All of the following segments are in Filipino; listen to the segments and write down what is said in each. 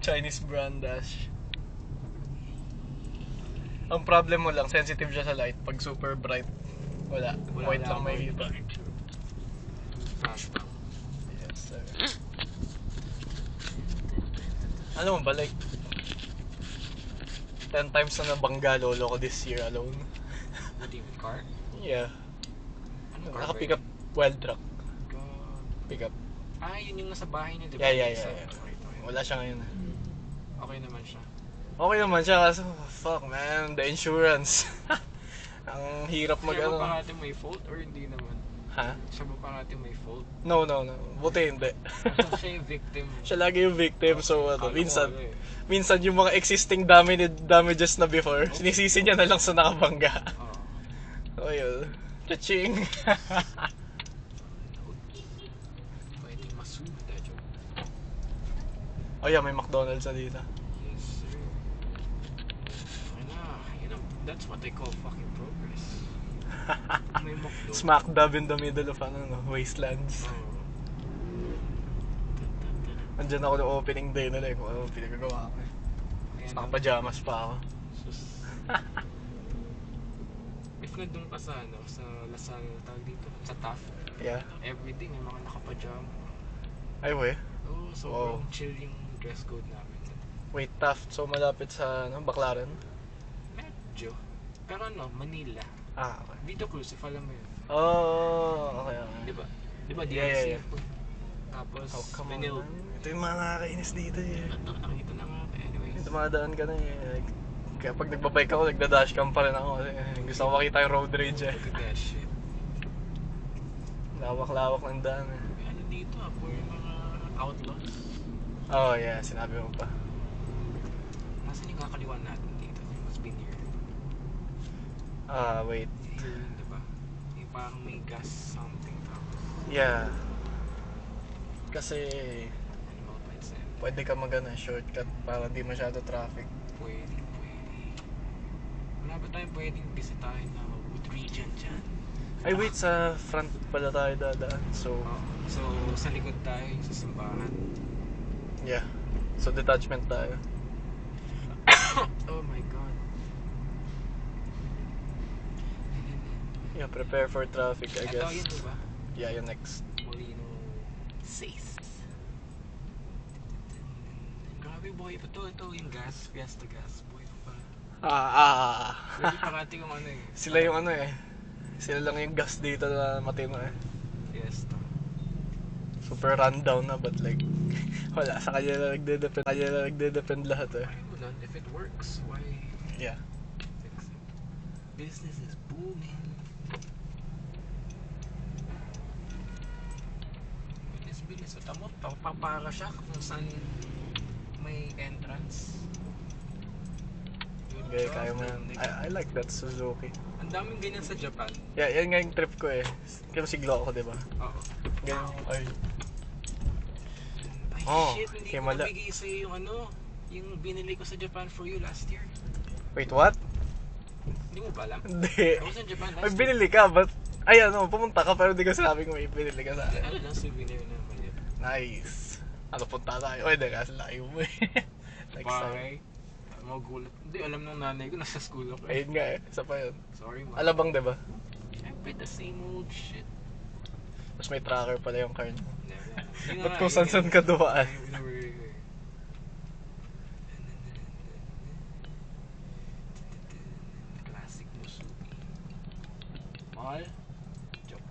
Chinese brand dash. Ang problem mo lang, sensitive siya sa light. Pag super bright, wala white lang may kita. Yes, sir. Ano mo ba, like 10 times na nabangga lolo ko this year alone. What do you mean, car? Yeah. Anong car? Naka-pick up wild truck. Pick up. Ah, yun yung nasa bahay niya, di ba? Yeah. Okay. Wala siya ngayon. Okay naman siya. Okay naman siya kaso fuck man, the insurance. Ang hirap Siya mag-ano. ba pa natin may fault or hindi naman? Ha? Siya ba pa natin may fault? No. Buti hindi. Siya yung victim. Siya lagi yung victim, so ano, Kala ko minsan yung mga existing damages na before, sinisisi niya na lang sa nakabangga. Oo. So yun. Cha-ching. Pwedeng masuda, joke. Oh yeah, may McDonald's na dito. Yes, sir. You know, that's what they call fucking progress. May McDo. Smack dab in the middle of wastelands. Andyan ako ng opening day nila kung ano pinagagawa ko. Naka-pajamas pa ako. If nandun ka sa sa Lasal, tawag dito, sa Taft, Yeah. everything may mga nakapajama. Ay we. Oo, so chill yung dress code namin. Wait, Taft. So malapit sa Baclaran? Medyo. Pero Manila. Ah, okay. Vito Cruz, if alam mo yun. Oh, okay. Diba Yeah. Tapos, Oh, come on, Manila. man. Ito yung mga nakakainis dito eh. Nakita na nga. Anyways. Dumadaan ka na eh. Kaya pag nagbabike ako, nagda-dashcam pa rin ako. Kasi gusto ko makita yung road rage eh. Look at that shit. Lawak-lawak ng daan eh. May ano dito for yung mga outlaws. Oh yeah, sinabi mo pa. Nasaan yung kakaliwan natin dito? Must be near. Wait. Here yun, diba? Yung parang may gas something tapos. Yeah. Kasi Animal Pets na yun. pwede ka shortcut para di masyado traffic. Pwede. Wala ba tayong pwedeng bisitahin na wood region dyan? Ay wait, sa front pala tayo dadaan. So, So, sa likod tayo yung sa simbahan. yeah. So detachment tayo. Oh my god. Yeah, prepare for traffic, I Ito guess. yun, diba? Yeah, yung next. Molino 6. Grabe boy, ito yung gas, Fiesta gas, boy pa. Pwede parati yung Sila yung sila lang yung gas dito na matino eh. Fiesta. Super rundown na, but like, wala, sa kanya na nagde-depend lahat eh. Why mo lang, if it works, why Yeah. fix it? Business is booming. Bilis. At mo, papara siya kung saan may entrance. Good Okay, job, kaya mo yan. Nick. I like that Suzuki. Ang daming ganyan sa Japan. Yeah, yan nga yung trip ko eh. Kaya siglo ako, diba? Oo. Ganyan, ay. Ay Oh, shit, hindi ko himala. nabigay sa'yo yung binili ko sa Japan for you last year. Wait, what? Hindi mo ba alam? Hindi. I was in Japan Ay, last year. binili ka, but, ay pumunta ka, pero di ka sabi ko may binili ka sa akin. Ano lang souvenir na mali. Nice. Ano, punta tayo? Oy, kasi layo mo eh. Next time. Bye. Magulat. Hindi, alam ng nanay ko, nasa school ako. Ayun nga eh, isa pa yun. Sorry, ma. Alabang, diba? I paid the same old shit. Mas may tracker pala yung car niya. Hindi Ba't kung saan ka dumaan? Classic Musubi. Mahal? Joke.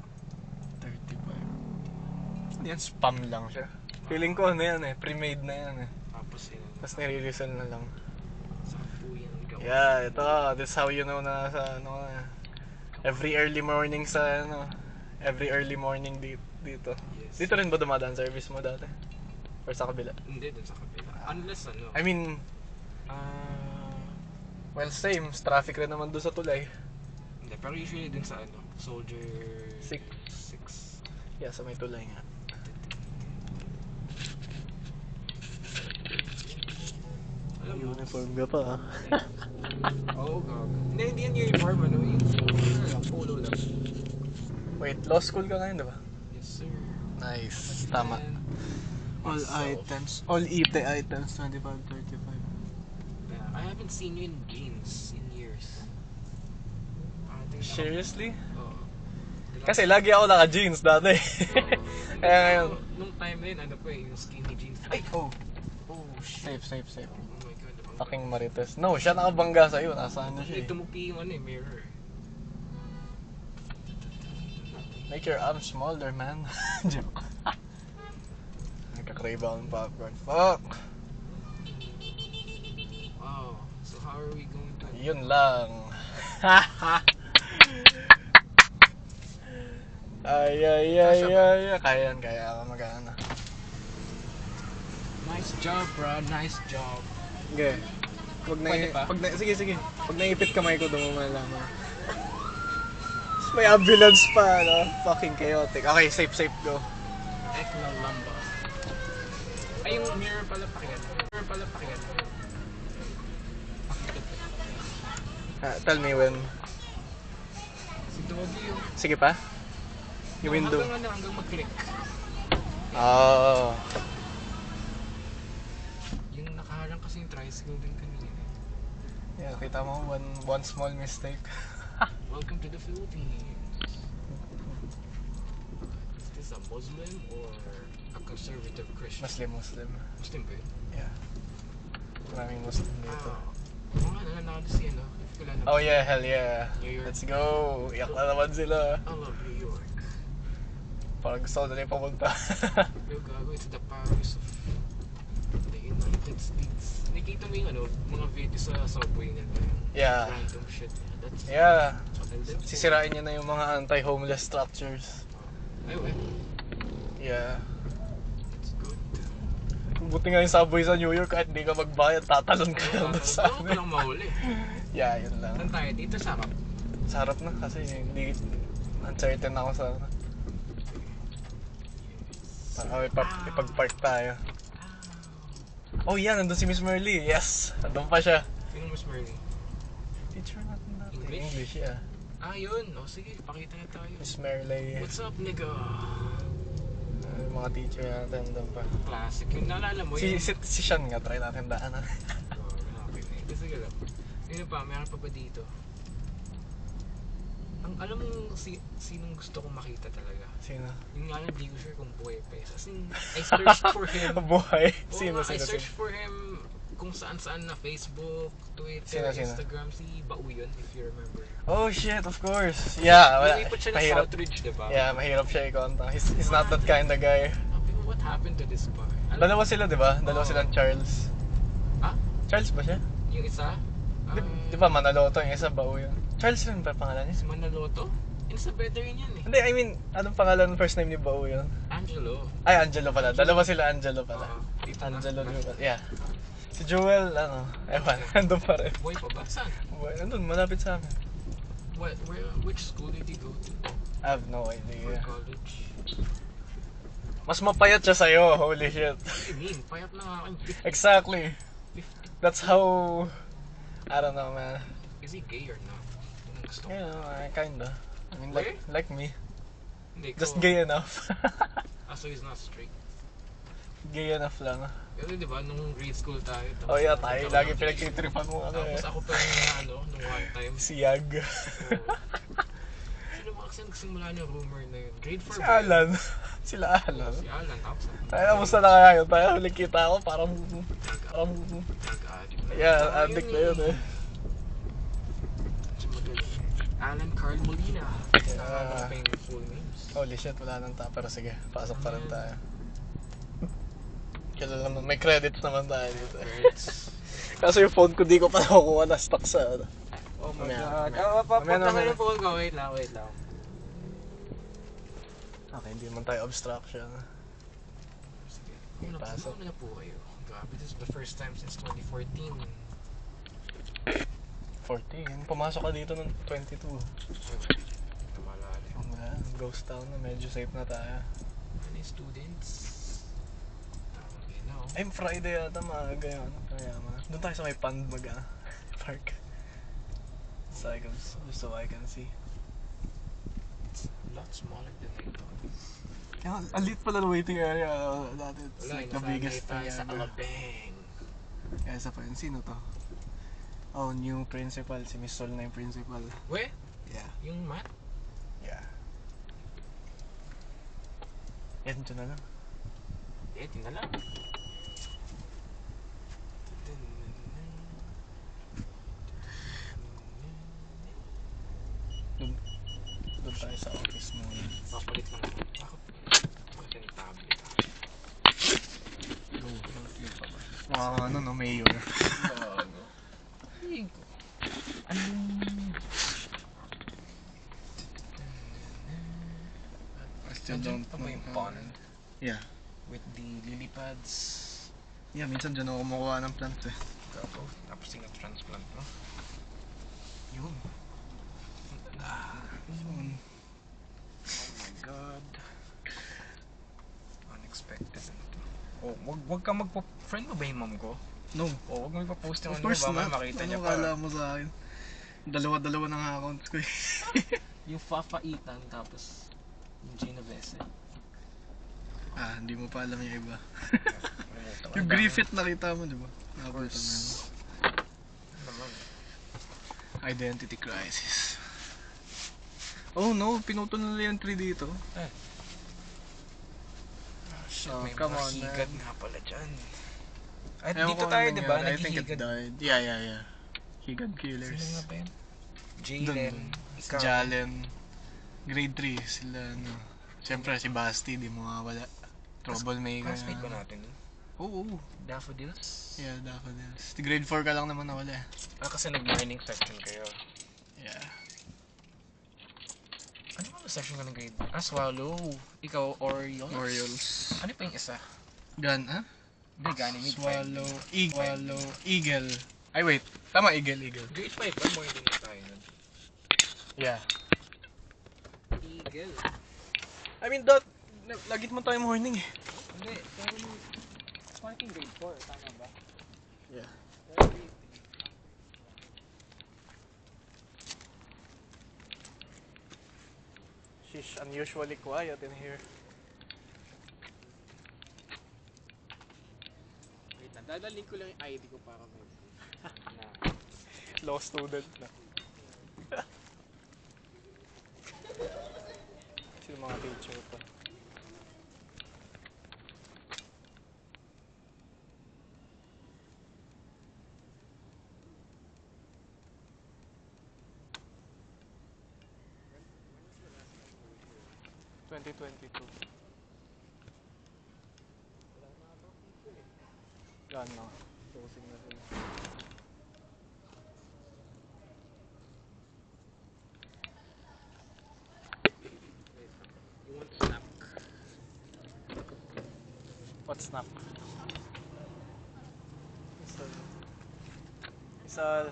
35. Yan, spam lang siya. Feeling ko yan pre-made na yan eh. Tapos yun. Tapos nire-resell na lang. Sampu yan. Yeah, ito. This is how you know na sa every early morning every early morning dito. Yes. Dito rin ba dumadaan service mo dati? Or sa kabila? Hindi, dun sa kabila. Unless I mean, well same, traffic rin naman doon sa tulay. Hindi, pero usually dun sa Soldier 6. Yeah, sa may tulay nga. Alam mo, Uniform ka pa ah. Oo, gag. Hindi yan uniform, yung polo lang. Wait, law school ka ngayon diba? Yes, sir. Nice, tama. All myself. items. All eat items, 25-35. I haven't seen you in jeans in years. Seriously? Oo. Kasi lagi ako naka-jeans dati. Kaya ngayon. Nung time na yun, ano pa yung skinny jeans. Ay, oh. Oh, shit. Safe. Oh my god. Fucking Marites. No, siya nakabangga sa'yo. Nasa ano siya eh. Tumupi yung mirror. Make your arms smaller, man. Joke. Nagkakrave ako ng popcorn. Fuck! Wow. So how are we going to... Yun lang. ay. Kaya ako mag-ano. Nice job, bro. Nice job. Okay. Pwede pa? Sige. Pag naipit kamay ko, doon mo malaman. May ambulance pa, no? Fucking chaotic. Okay, safe, go. Ekla lamba. Ay, yung mirror pala pakiyan. Tell me when. Si Doggy yung... Sige pa? Yung window. Hanggang mag-click. Oh. Yung nakaharang kasi yung tricycle din kanina. Yeah, kita mo, one small mistake. Welcome to the Philippines. Is this a Muslim or a conservative Christian? Muslim. Muslim ba yun? Yeah. Maraming Muslim dito. Oo nga, nananalo si ano. Oh yeah, hell yeah. New York. Let's go. Iyak na naman sila. I love New York. Parang gusto ko na yung papunta. Yo, gago, it's the Paris of the United States. Nakita mo yung mga video sa subway nila. Yeah. Random shit. That's Yeah. Sisirain niya na yung mga anti-homeless structures. Ay, weh. Yeah. That's good. Buti nga yung subway sa New York, kahit hindi ka magbayad, tatalon ka lang doon sa Ano ka lang mahuli? Yeah, yun lang. Saan tayo? Dito sa harap. Sa harap na kasi hindi uncertain ako sa para ipag-park tayo. Oh yeah, nandun si Miss Merly. Yes, nandun pa siya. Sino Miss Merly? Teacher natin dati. English? English, yeah. Ah, yun. O sige, pakita na tayo. Miss Merly. What's up, nigga? Mga teacher natin nandun pa. Classic. Yung naalala mo Si yun. Sean nga, try natin daanan. Sige lang. Sino pa? Meron pa ba dito? Alam mo sinong gusto kong makita talaga? Sino? Yung nga lang, di ko sure kung buhay pa eh. As in, I searched for him. Buhay? Oo Sino? nga, I searched for him kung saan-saan na Facebook, Twitter, Sino? Instagram. Si Bau yun, if you remember. Oh shit, of course. Yeah, wala. Lumipad siya ng Mahirap. Southridge, diba? Yeah, mahirap siya i-contact. He's not that kind of guy. Sabi mo, what happened to this bar? Dalawa sila, di ba? Dalawa Oo. silang Charles. Ah? Charles ba siya? Yung isa? Di ba Manaloto, yung isa Bao yun? Charles rin ba pangalan niya? Si Manaloto? Sa veteran yan eh. Hindi, I mean, anong pangalan first name ni Bao yun? Angelo. Ay, Angelo pala. Dalawa sila Angelo pala. Dito na. Angelo Joel. Yeah. Si Joel, ewan, nandun pa rin. Boy pa ba? Saan? Nandun, malapit sa amin. Which school did he go to? I have no Or idea. college? Mas mapayat siya sa'yo, holy shit. What do you mean? Payat na nga aking 50. Exactly. 50. That's how, I don't know, man. Is he gay or not? Yun ang gusto ko. Yeah, kinda. I mean, Where? like me. Hindi, Just ikaw. gay enough. So he's not straight. Gay enough lang. Kasi diba, nung grade school tayo. Oh yeah, tayo. Lagi pinagtitripan mo ano eh. Tapos ako pa yung nung one time. Si Yag. Sino ba kasi nagsimula ng rumor na yun? Grade 4 Si ba yun? Alan. Sila Alan. Si Alan. Tapos Tayo, kamusta na kaya yun? Tayo, huling kita ako, parang nag-addict na. yeah, addict na yun eh. Medyo magaling. Alan Carl Molina. Yeah. Pa yung full names. Holy shit, wala nang pero sige, pasok pa rin tayo. Kailan naman, may credits naman tayo dito. Credits. Kaso yung phone ko di ko pa nakukuha na stock sa Oh my Mamaya. god. Papunta Mamaya. yung phone ko. Wait lang. Okay, hindi naman tayo obstruction. Sige. Pasok. Ano na po kayo? Grabe, this is the first time since 2014. 14, pumasok ka dito ng 22. Tumalali. Ghost town na, medyo safe na tayo. Ano yung students? Okay, no. Ay, Friday yata, maaga yun. Kaya doon tayo sa may pond park. So I can see. A lot smaller than I thought. Kaya, ang lit pala ng waiting area. Dati, it's Wala, like the nasanay biggest tayo thing sa ever. Alabang. Kaya sa pa yun, sino to? Oh, new principal. Si Miss Sol na yung principal. We? Yeah. Yung mat? Yeah. Yan, ito na lang. Tingnan lang. Doon tayo sa office muna. Papalit lang ako. Bakit? Bakit yung tablet? Go. Yun pa ba? Mga ano, no, mayor. Bago. Ano? Still Nandiyan don't pa ba yung pond? Yeah. With the lily pads? Yeah, minsan dyan ako kumukuha ng plant eh. Gago. Tapos yung transplant, no? Yun. Yun. Oh my God. Unexpected. Oh, wag ka friend mo ba yung mom ko? No. Oh, wag mo ipapost yung Of course baka not. makita Ano niya kala pa. mo sa akin? Dalawa-dalawa ng accounts ko eh. Yung Fafaitan tapos yung Genovese. Hindi mo pa alam yung iba. Yung Yung Griffith nakita mo, di ba? Of course. Identity crisis. Oh no, pinutol nila yung tree dito. Shit, Oh, may come mga on, higad man. nga pala dyan. At Ewan dito ko tayo, anong di ba? nangyari. I think it Naghihigad. died. Yeah. Higad killers. Sino nga ba yun? Dun, Jalen. si Ikaw. Jalen. Grade 3 sila, ano. Siyempre si Basti, di mo mawala. Troublemaker. Classmate ba natin yun? Oo. Daffodils? Yeah, daffodils. Grade 4 ka lang naman nawala eh. Kasi nag-morning section kayo. Yeah. Ano ba section ka ng grade? Swallow. Ikaw, Orioles? Orioles. Ano pa yung isa? Gun, ha? Hindi, Ganymede. Swallow, Eagle. Ay, wait. Tama, Eagle. Grade 5 ba? Morning na tayo nun. Yeah. Eagle. I mean, lagi mo tayo morning eh. Hindi, pero nung starting grade 4, tama ba? Yeah. Pero grade She's unusually quiet in here. Wait lang, dadalhin ko lang yung ID ko para may na. Law student na. Sino mga teacher pa? Yan na. Closing na sila. You want to snap? What snap? Isa.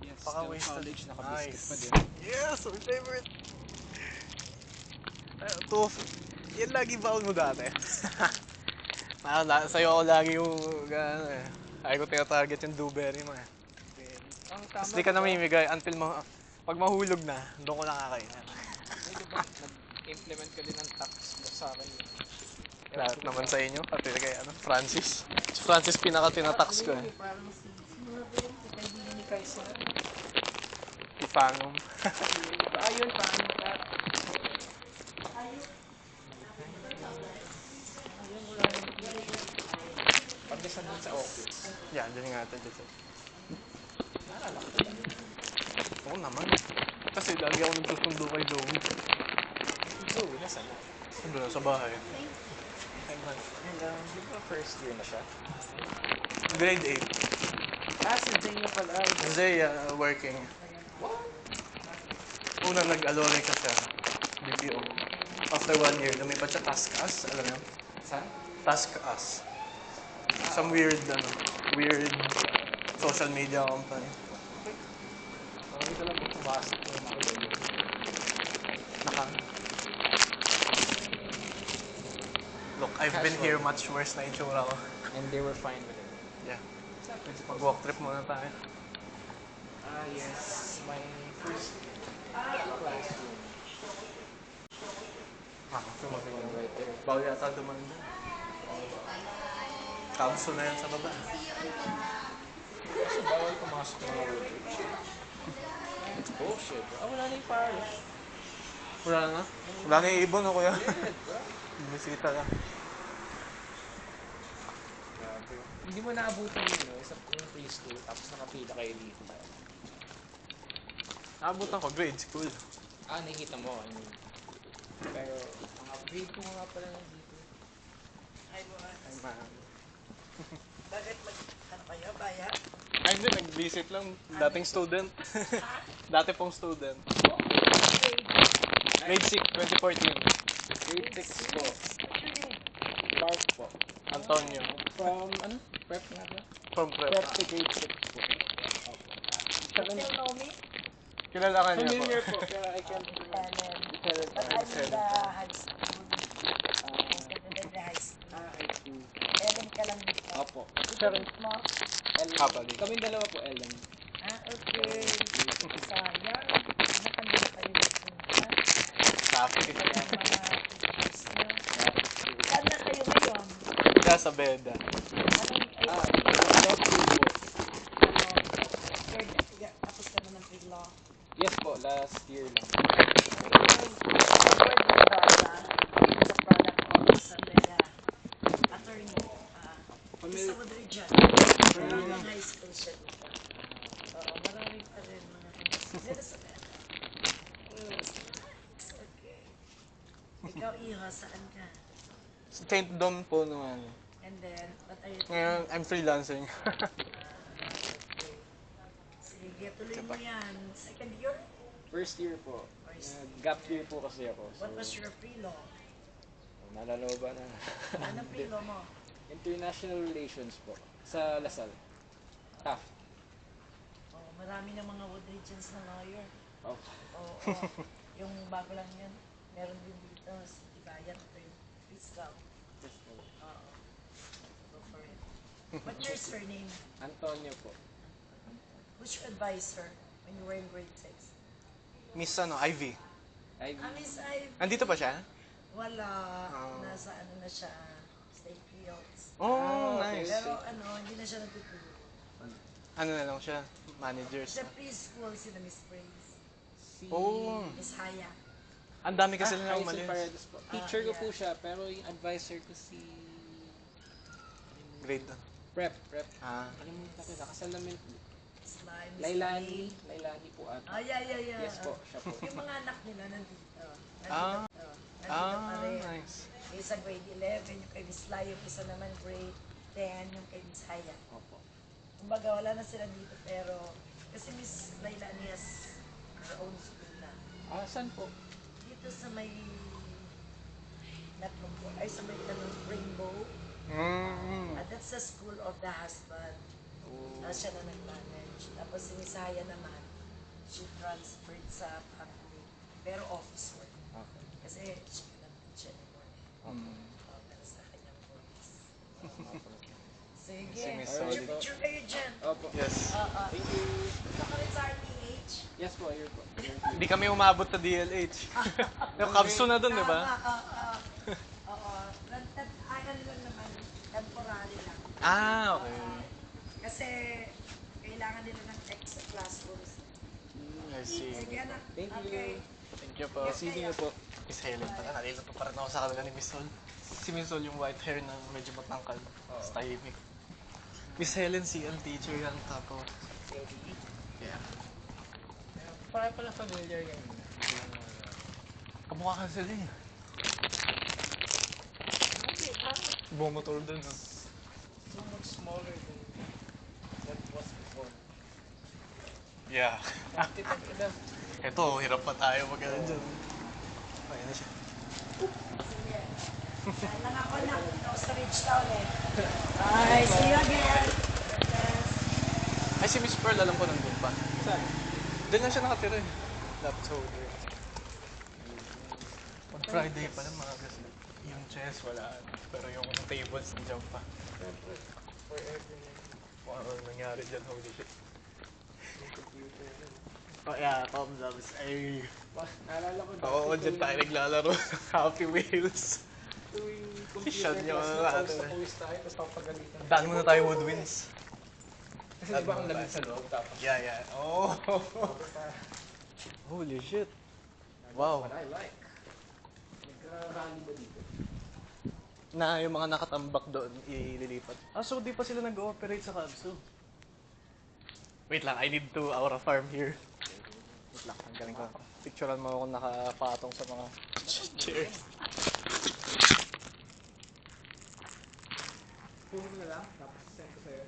Yes, Baka still wasted. college, naka-biscuit pa din. Yes, my favorite. Ito, yan lagi baon mo dati. Sa'yo ako lagi yung gano'n eh. Ay ko tinatarget yung dewberry mo eh. Ang tama. Tapos di ka namimigay until pag mahulog na, doon ko nakakainin. Diba, nag-implement ka din ng tax sa akin. Lahat naman sa inyo, pati kay Francis. Si Francis pinaka-tinatax ko eh. Parang sino ba yun? Kaibigan ni Kaiser. Ifanum. Ayun, paano ka? Pagdasan din sa office. Yan, dyan nga ito. Naalala ko. Oo naman. Kasi lagi ako nagsusundo kay Joey. Joey, nasaan na? Doon sa bahay. Di ba first year na siya? Grade 8. Si Jay na pala. Zay, working. What? Una nag-alore ka siya. BPO. After 1 year, lumipat siya Task Us. Alam mo yun? Saan? Task Us. Some weird social media company. Hindi ko lang kung pumasok ko yung mga Naka. Look, I've been here much worse na itsura ko. And they were fine with it. Yeah. Mag-walk trip muna tayo. Yes. My first classroom. Right there. Bawal yata dumaan doon. Council na yan sa baba. Kasi bawal pumasok ng mga Woodbridge. Bullshit. Wala na yung parish. Wala na? Wala na yung ibon, no, kuya? Bisita lang. Grabe. Hindi mo naabutan yun, no? Yung preschool, tapos nakapila kayo dito. Naabutan ko, grade school. Nakikita mo. I mean. Pero, mga grade ko nga pala nandito. Ay, ma'am. Bakit kayo, baya? Ay, hindi. Nag-visit lang. Dating student. Dati pong student. Grade 6, 2014. Grade 6 po. Mark po. Antonio. From, prep nga ba? From prep. Prep to grade 6 po. Still know me? Kilala ka niya po. Familiar po, pero I can't Ellen. tell it. But I'm in the high school. In the high school. I see. Ellen ka lang dito. Opo. Ito mo? Ellen. Kapatid. Kami dalawa po, Ellen. Okay. Sayang. Nakano na kayo nagpunta? Traffic. Yung mga teachers nyo. Saan na kayo ngayon? Kaya sa Beda. Anong, Law school po. tapos ka na ng pre-law. Yes po, last year lang. Isa ko din dyan. Maraming high school siya dito. Oo, maraming pa rin mga high school. Okay. Ikaw, Iho, saan ka? St. Dom po naman. And then, what are you Ngayon, I'm freelancing. Sige, tuloy mo yan. Second year? First year po. Gap year po kasi ako. So, What was your pre-law? nalalo ba na? Anong pre-law mo? International Relations po. Sa Lasal. Taft. Oh, marami ng mga Woodridgeans na lawyer. Oh. Oo. Yung bago lang yan, meron din dito, si Tibayan, ito yung fiscal. Oo. Go for it. What's your surname? Antonio po. Who's your advisor when you were in grade 6? Miss Ivy. Ivy. Miss Ivy. Andito pa siya? Wala. Oh. Nasa ano na siya, State Fields. Oh, okay. nice. Pero hindi na siya natutulog. Ano na lang siya? Managers. Sa preschool, sila Miss Praise, Si... Oh. Miss Haya. Ang dami kasi nila Hazel umalis. Paredes po. Teacher ko yeah. po siya, pero yung advisor ko si... Grade. Prep. Ah. Kalimutan ko, nakasalamin po. Slime. Lailani po ata. Yeah. Yes po, siya po. Yung mga anak nila nandito. Ah. Nandito pa rin. Nice. Yung isa grade 11, yung kay Miss Lai, yung isa naman grade 10, yung kay Miss Haya. Opo. Kumbaga, wala na sila dito, pero kasi Miss Lailani has her own school na. Saan po? Dito sa may sa may Rainbow. That's the school of the husband. Siya na nag-manage. Tapos si Miss Haya naman, she transferred sa family. Pero office work. Okay. Kasi siya naman siya anymore. Pero sa kanyang voice. Sige. Si Miss Picture, Solid. picture kayo dyan. Opo. Yes. Thank you. Ito ka rin sa RTH. Yes po, here po. Hindi kami umabot sa DLH. Yung Capsu na dun, di ba? Oo. Ayan lang naman. Temporary lang. Okay. Kasi kailangan nila ng extra classrooms. I see. Sige anak. Thank you. Okay. Thank you po. See you po. Miss Helen pala. Nalilito pa rin ako sa kanila ni Miss Sol. Si Miss Sol yung white hair na medyo matangkal. Tahimik. Miss Helen, CL teacher yan. Tapos, yeah. Pala familiar yan. Kamukha ka sila eh. Bumotor dun. No? So much smaller than what was before. Yeah. Iba. Ito, hirap pa tayo mag-ano dyan. Ayan na siya. Lang ako na. Ito sa Ridgetown eh. Bye. See you again. Ay, si Miss Pearl, alam ko nandun pa. Saan? Doon lang siya nakatira eh. Laptop holder. Pag Friday pala mga kasi yung chess wala. Pero yung tables nandiyan pa. Forever. Kung ano nangyari dyan, holy shit. Oh yeah, thumbs up. Ay. Naalala ko Oo, dyan tayo naglalaro ng Happy Wheels. tuwing Siya computer niyo, class na ate. pause na pause tayo, tapos papagalitan. Daan muna tayo woodwinds. Kasi di ba ang lamig sa loob, tapos Yeah, yeah. Oh. Holy shit. Wow. what I like. Nagra-rally ba dito? Na yung mga nakatambak doon, ililipat. Ah, so di pa sila nag-ooperate sa Kabsu? Wait lang, I need to aura farm here. Wait lang, ang galing ko. Picturean mo ako nakapatong sa mga chairs. Puro na lang, tapos send ko sa'yo.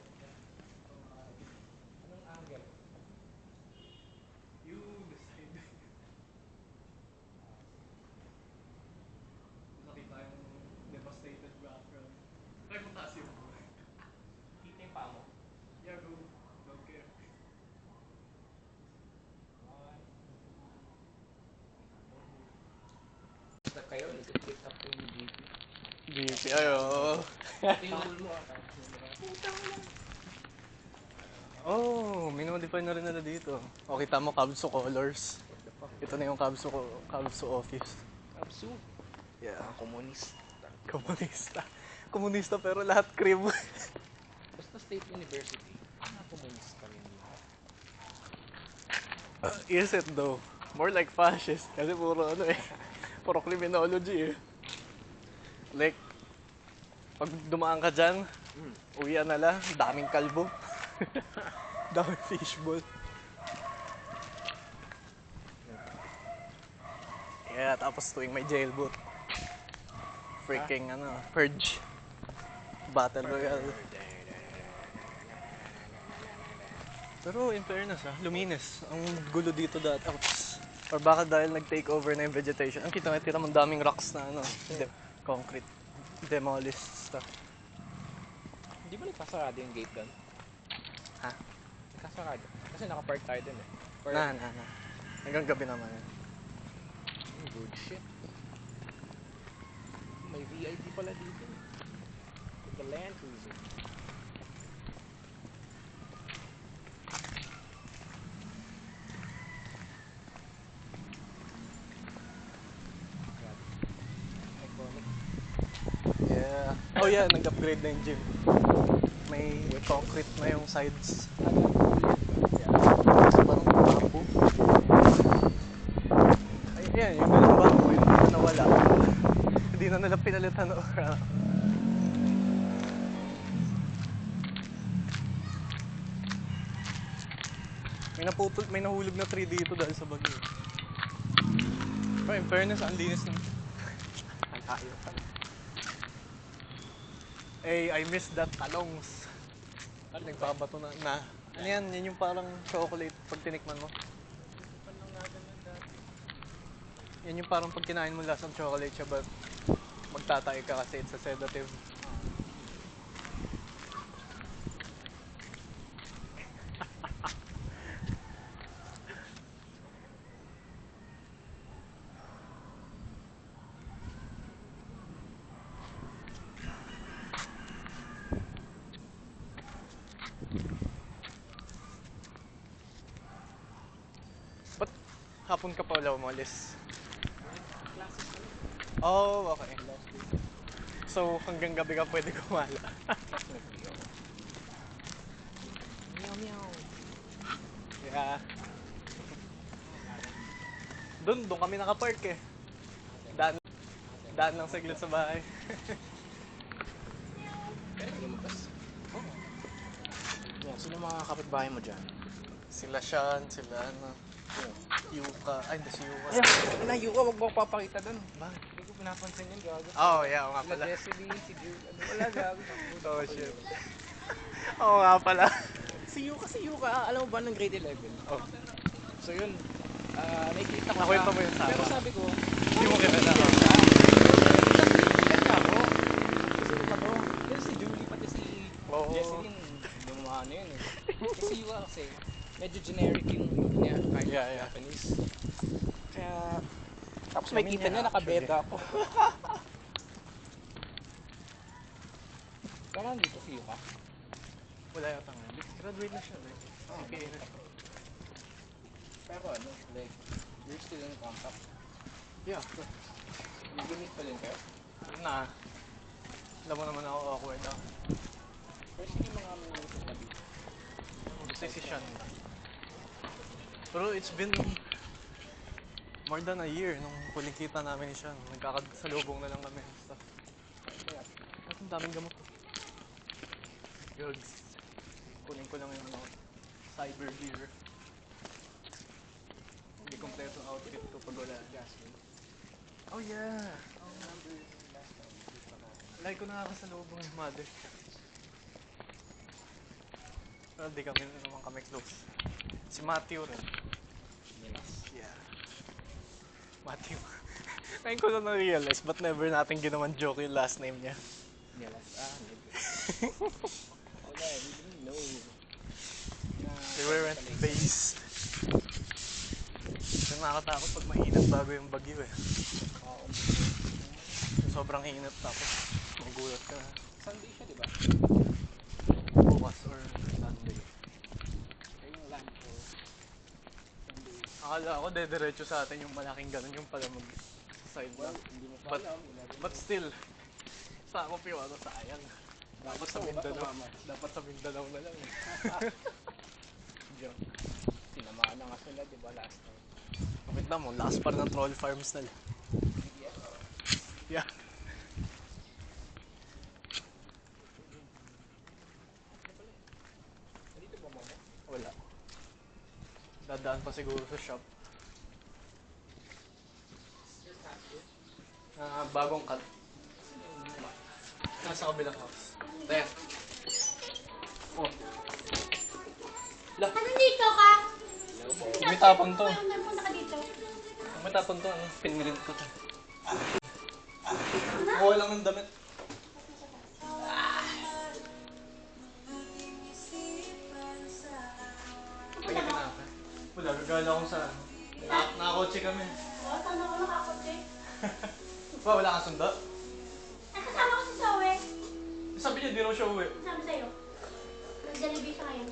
Anong angle? You decide. Nakita yung devastated background. Try mo taas yung Kita yung paa mo. yeah, go. Don't care. Step kayo, lipat up yung GP. GP, ayo. Tingnan mo. Oh, minodify na rin nila dito. O, kita mo Kabsu colors. Ito na yung Kabsu office. Kapsu. Yeah. Komunista. Komunista. Komunista pero lahat cream. Basta State University. Komunista rin yun. Is it though? More like fascist. Kasi puro ano eh. Puro criminology eh. Like, pag dumaan ka dyan, uwian na lang, daming kalbo. Daming fishball. Yeah, tapos tuwing may jailboat. Freaking ano, purge. Battle Royale. Pero in fairness luminis. Ang gulo dito dati. Or baka dahil nag-take over na yung vegetation. Ang kita mong daming rocks na ano, concrete. Demolished stuff. Hindi ba nagkasarado yung gate doon? Ha? Nagkasarado. Kasi nakapark tayo doon eh. Na. Hanggang gabi naman yun. Good shit. May VIP pala dito. The Land Cruiser. Iconic. Yeah. Oh yeah, nag-upgrade na yung gym. May concrete na yung sides. Parang bamboo. Ay, yan, yung ganun bamboo, yung nawala. Hindi na nila pinalitan or may nahulog na tree dito dahil sa bagyo. Pero in fairness, ang linis ng... Ang tayo pa. Eh, I miss that talongs. Nagbabato na. Ano yan? Yan yung parang chocolate pag tinikman mo. Yan yung parang pag kinain mo lasang chocolate siya, but magtatay ka kasi it's a sedative. Ba't hapon ka pa wala umalis? Oh, okay. So, hanggang gabi ka pwede gumala. Meow meow. Yeah. Doon kami nakapark eh. Daan lang saglit sa bahay. Kaya lumabas. Yan, sino mga kapitbahay mo dyan? Sila Sean, sila ano, Yuka. Ay, hindi si Yuka. Layo ka, wag mo papakita doon. Bakit? Hindi ko pinapansin yun, gago. Oh, yeah, oo nga Sila pala. Jesseline, si Jude, ano, wala gago. Oh, shit. Oo nga pala. Si Yuka, alam mo ba ng grade 11? Oh. So yun, nakikita ko Nakwento mo yun sa pero akin. sabi ko, Hindi mo kilala. ilan ka ako? Sino ba to? Pero si Julie, pati si Oo. Jesseline, gumawa na yun eh. Si Yuka kasi, medyo generic yung look niya, kahit Yeah, yeah. Japanese. Kaya, tapos may Sabi kita niya, niya, nakabeta ako. Kaya nandito si Yuka. Wala yata nga. Graduate na siya. Okay na siya. Pero ano, like, you're still in contact. Yeah. Nag-meet pa din kayo? Na. Alam mo naman ako awkward ako. Pero sige mga sa tabi. Decision. Pero it's been more than a year nung huling kita namin siya. Nagkakasalubong na lang kami and stuff. At ang daming gamot ko. Yugs. Kunin ko lang yung cyber gear. Hindi kompleto outfit ko pag wala. Jasmine. Oh yeah! Remember last time, hindi pa na. Lagi ko nakakasalubong yung mother. Pero di kami naman kami close. Si Matthew rin. Yes. Yeah. Matthew. Ngayon ko na na-realize, but never natin ginawan joke yung last name niya. Nilas. Hindi. Wala, we didn't know. We were at base. Yung nakakatakot pag mainit bago yung bagyo eh. Oo. Sobrang init tapos magulat ka. Sunday siya, di ba? Bukas or Sunday. Kaya yung land ko. Sunday. Akala ko dediretso sa atin yung malaking ganun yung pala mag-side Well, na. hindi mo pa But, alam. but still, sakop yung ano, sayang. Dapat sa Mindanao. Mama. Dapat sa Mindanao na lang eh. Joke. Tinamaan na nga sila, di ba, last time? Kapit na mo, last par ng troll farms nila. Yeah. Dito ba, mama? Wala. Dadaan pa siguro sa shop. Bagong cut. Nasa kabilang house. There. Oh. La, Nandito ka? may tapon to. Nagpunta ka dito. May tapon to. Ano? Pinrint ko to. Kuha lang ng damit. Tingin na ako. Wala, gagala akong saan. Nakakotse kami. Oo, tama ko nakakotse. Ba, wala kang sundo? Nakasama ko si Zoe. Sabi niya, di raw siya uwi. Sabi sa'yo. Nag-Jollibee siya ngayon.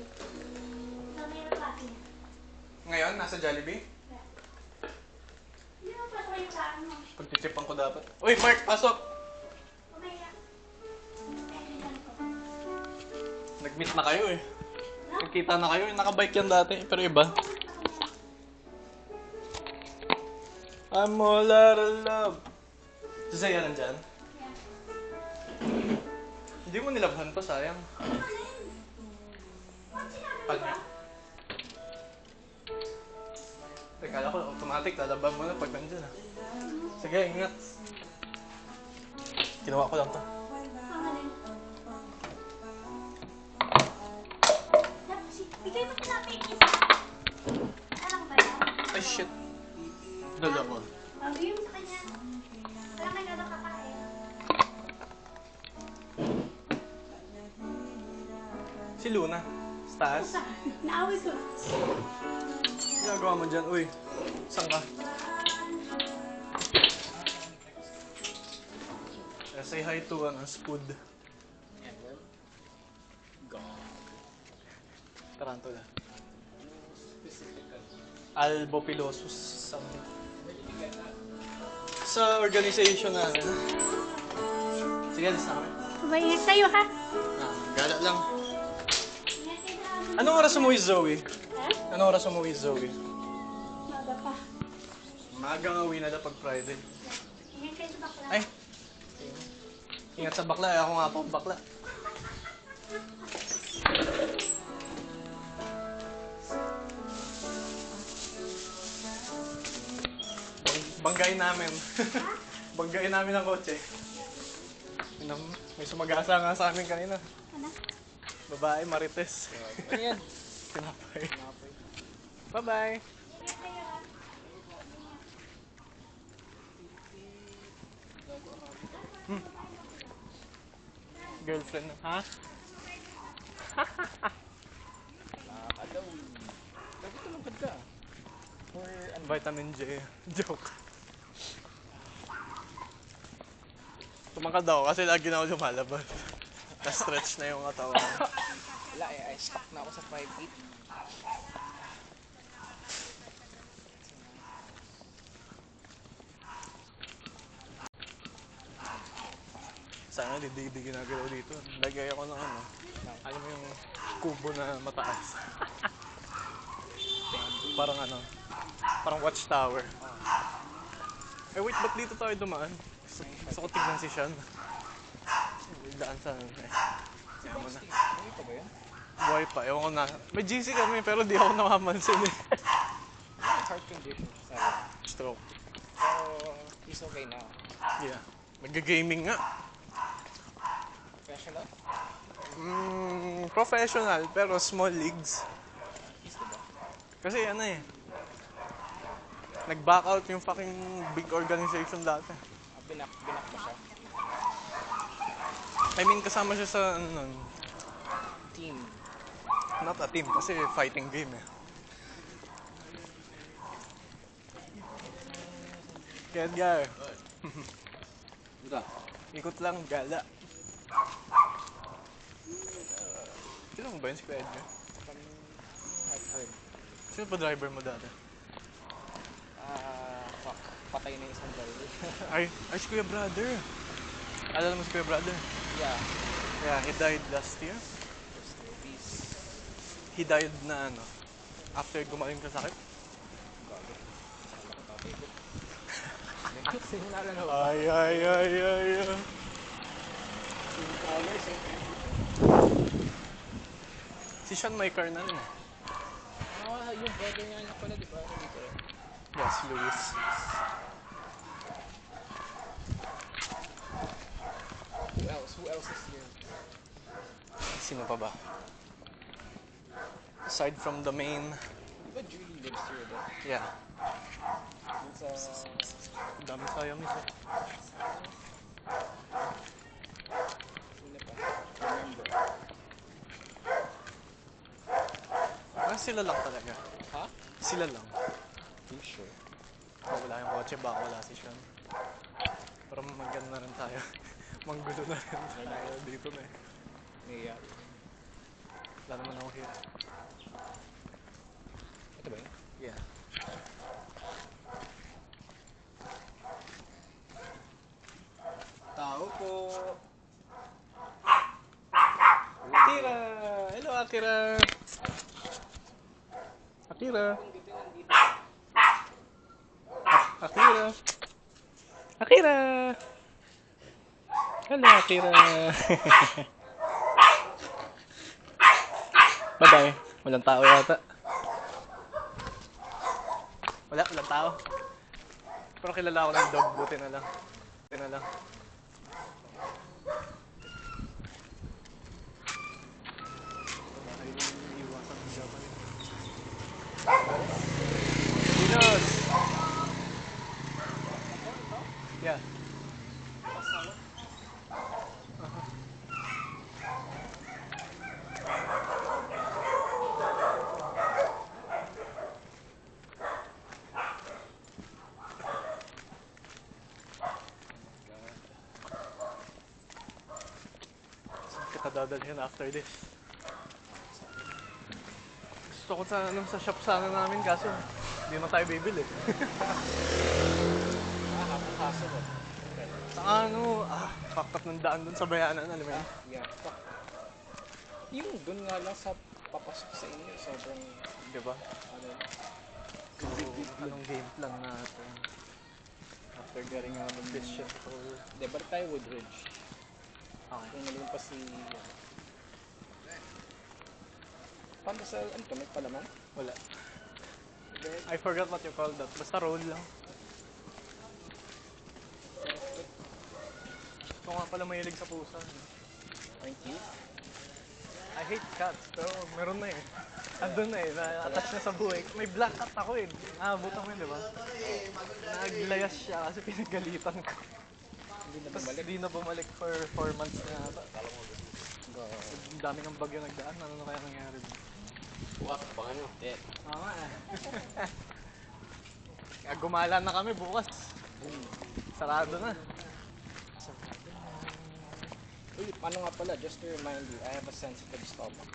Sabi niya ng klase niya. Ngayon, nasa Jollibee. Hindi mo pasok kayo sa ano. Pagtitripan ko dapat. Uy, Mark, pasok! Umaya. Kailangan ko. Nag-meet na kayo eh. Nagkita na kayo. Nakabike yan dati, pero iba. I'm all out of love. Si Zaya nandyan? Yeah. Hindi mo nilabhan to, sayang. Panya. Teka, kala ko automatic, lalaban mo na pag nandyan ah. Sige, ingat. Ginawa ko lang to. Pangalan. Tapos, bigay mo sa akin isa. Alam ba yan? Ay, shit. Dalawa. Bigay mo sa kanya. Alam ka na kakain. Si Luna. Stas. Naaway ko. Ginagawa mo dyan? Uy, saan ka? Say hi to Spud. Ever? God. Tarantula. Specifically. Albopilosus. Something. Where did you get that? Sa organization namin. Sige, alis na kami. Maingat tayo ha. Gala lang. Ingat kayo sa Anong oras umuwi Zoe? Ha? Anong oras umuwi Zoe? Maga pa. Maagang uwi na pag Friday. Ingat kayo sa bakla. Ay! Ingat sa bakla, ako nga po bakla. Banggain namin. Banggain namin ang kotse. May sumagasa nga sa amin kanina. Ano? Babae, Marites. Ano yan? Tinapay. Bye-bye! Ingat kayo ha. Girlfriend na. Ha? Nakakadaw. Dapat tulungkad ka. For ano? Vitamin J. Joke. Tumangkad daw kasi lagi na ako lumalabas. Na-stretch na yung katawan. Wala eh, I stuck na ako sa 5'8". Sana hindi ginagalaw dito. Lagay ako ng ano. Alam mo yung kubo na mataas. Parang ano. Parang watchtower. Eh wait, ba't dito tayo dumaan? Gusto ko tignan si Sean. Daan sa ano eh. Kaya mo na. Ano pa ba yan? Buhay pa, ewan ko na. May GC kami pero di ako nakamansin eh. Heart condition. Sorry. Stroke. So, he's okay now. Yeah. Nag-gaming nga. Professional? Professional pero small leagues. He's the best. Kasi ano eh. Nag-back out yung fucking big organization dati. Binak ba siya? I mean kasama siya sa ano nun. Team. Not a team kasi fighting game eh. Kaya Edgar. Ikot lang, gala. Sino mo ba yun si Kuya Edgar? I've heard. Sino pa driver mo dati? Fuck. Patay na isang baril. Ay si Kuya Brother. Alala mo si Kuya Brother? Yeah. Yeah, he died last year. Just peace. He died na ano, after gumaling sa sakit. Gago. Saan ako tatay ko? Sinunala na ba? Ay. Colors eh. Si Sean may car na rin eh. Yung brother niya na pala, di ba? Dito rin. Yes, Luis. Who else is here? Sino pa ba? Aside from the main, Di ba Julie lives here though? yeah. Dun sa... Dami sayang isa. Sino pa? Remember. Sila lang talaga. Ha? Sila lang. You sure? Kung wala yung kotse, baka wala si Sean. Pero maganda na rin tayo. Manggulo na rin tayo dito na eh. Yeah. Wala naman ako here. Ito ba yun? Yeah. Tao po! Akira! Hello, Akira! Akira! Akira! Akira! Hello, Akira! Bye-bye. Walang tao yata. Walang tao. Pero kilala ko ng dog, buti na lang. Buti na lang. Dinos! Yeah. Saan kita dadalhin after this? Gusto ko sa shop sana namin kaso hindi na tayo bibili. Kaso mo. Sa ano, fucked up ng daan dun sa bayanan, alam mo yun? Yeah. Fuck. Yung dun nga lang sa papasok sa inyo, sobrang... Di ba? Ano, So, anong game plan natin? After getting out of this shit hole. Hindi, balik tayo Woodridge. Okay. Kung nalimpas si... Paano sa... Ano to? May palaman? Wala. I forgot what you call that. Basta road lang. Ito nga pala mahilig sa pusa. Ang cute. I hate cats, pero meron na eh. Andun na eh, na-attach na sa buhay. May black cat ako eh. Nakabutan ko yun, di ba? Naglayas siya kasi pinagalitan ko. Hindi na Tapos bumalik. di na bumalik for 4 months na yata. Ang dami ng bagyo nagdaan. Ano na kaya nangyari? Abangan nyo. Yeah. Oo nga eh. Kaya gumala na kami bukas. Sarado na. Uy, ano nga pala, just to remind you, I have a sensitive stomach.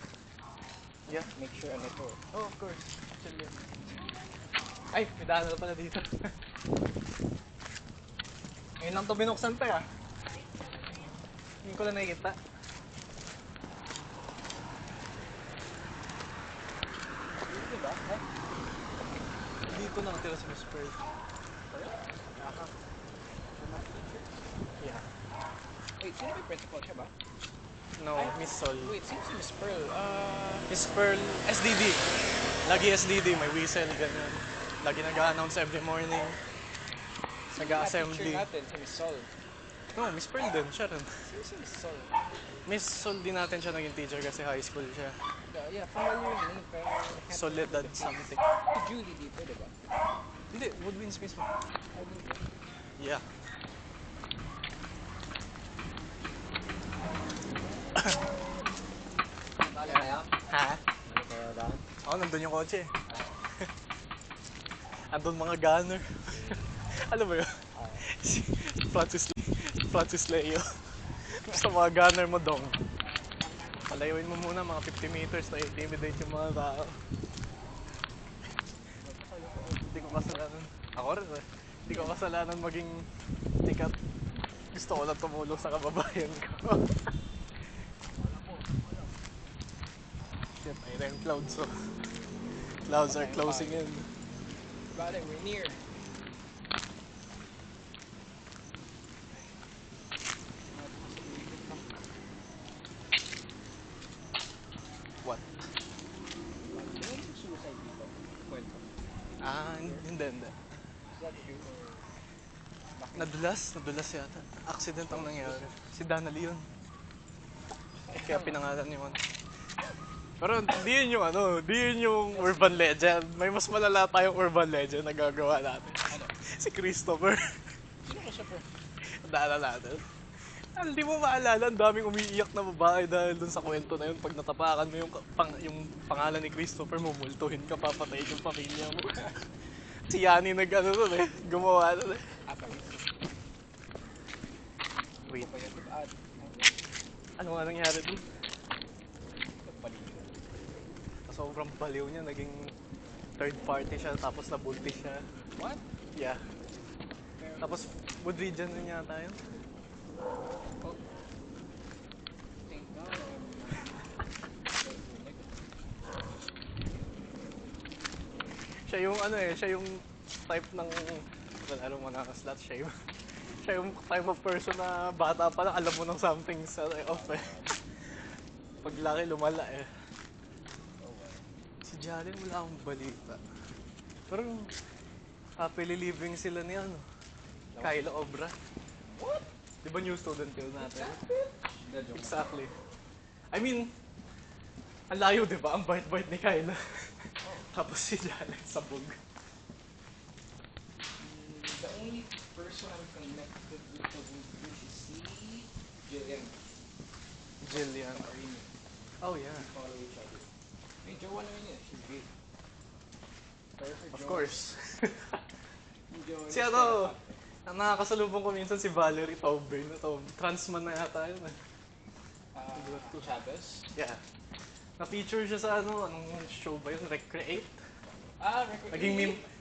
Yeah. Make sure ano to. Oh, of course. Actually. Ay, may daan na pala dito. Ngayon lang to binuksan pa ah. Hindi ko lang nakikita. Diba? Ay, Dito nakatira si Miss Pearl. Yeah. wait, sino ba yung principal siya ba? No, Miss Sol. Wait, sino si Miss Pearl? Miss Pearl, SDD. Lagi SDD, may whistle, ganyan. Lagi nag-a-announce every morning. Nag-a-assembly. Teacher natin, si Miss Sol. No, Miss Pearl din, siya rin. Sino si Miss Sol? Miss Sol din natin siya naging teacher kasi high school siya. Yeah, familiar yung name, pero... Soledad something. Si Julie dito, diba? Hindi, Woodwinds mismo. I don't know. Yeah. Tala na yan? Ha? Ano ba daan? Oo, nandun yung kotse. Andun mga gunner. Ano ba yun? Si Francis Leo. Sa mga gunner mo, dong. Palayuin mo muna mga 50 meters na intimidate yung mga tao. Hindi ko kasalanan. Ako rin eh. Hindi ko kasalanan maging tikat. Gusto ko lang tumulong sa kababayan ko. Shit, ayun na yung clouds. So. Clouds are closing in. Got it, we're near. What? Ano yung suicide dito? Kwento. Hindi. Is that true or... Nadulas yata. Accident ang nangyari. Si Dana Leon. Kaya pinangalan yun. Pero di yun yung di yun yung urban legend. May mas malala tayong urban legend na gagawa natin. Si Christopher. Sino ka siya, bro? Dala natin. Hindi mo maalala, ang daming umiiyak na babae dahil dun sa kwento na yun. Pag natapakan mo yung pangalan ni Christopher, mumultuhin ka, papatayin yung pamilya mo. Si Yani dun eh. Gumawa dun eh. Wait, ano nga nangyari dun? Sobrang baliw niya, naging third party siya, tapos nabuntis siya. What? Yeah. Tapos, would region din yata yun. Thank God. Siya yung siya yung type ng, ano mo na, slot siya yung type of person na bata pa lang, alam mo ng something's off eh. Paglaki, lumala eh. Si Jalen, wala akong balita. Pero, happily living sila ni Kyla Obra. What? Di ba new student yun natin? That joke. Exactly. I mean, ang layo di ba? Ang bait-bait ni Kyla. Tapos si Jalen sabog. The only person I'm connected with the Woodbridge is si Jillian. Jillian. Or Amy. Oh yeah. Follow each other. Hey, Joanna naman yun. She's gay. Of course. Joanna Si ang nakakasalubong ko minsan si Valerie Taubin. Trans man na yata yun eh. Chavez. Yeah. Na-feature siya sa anong show ba yun? Recreate? Record.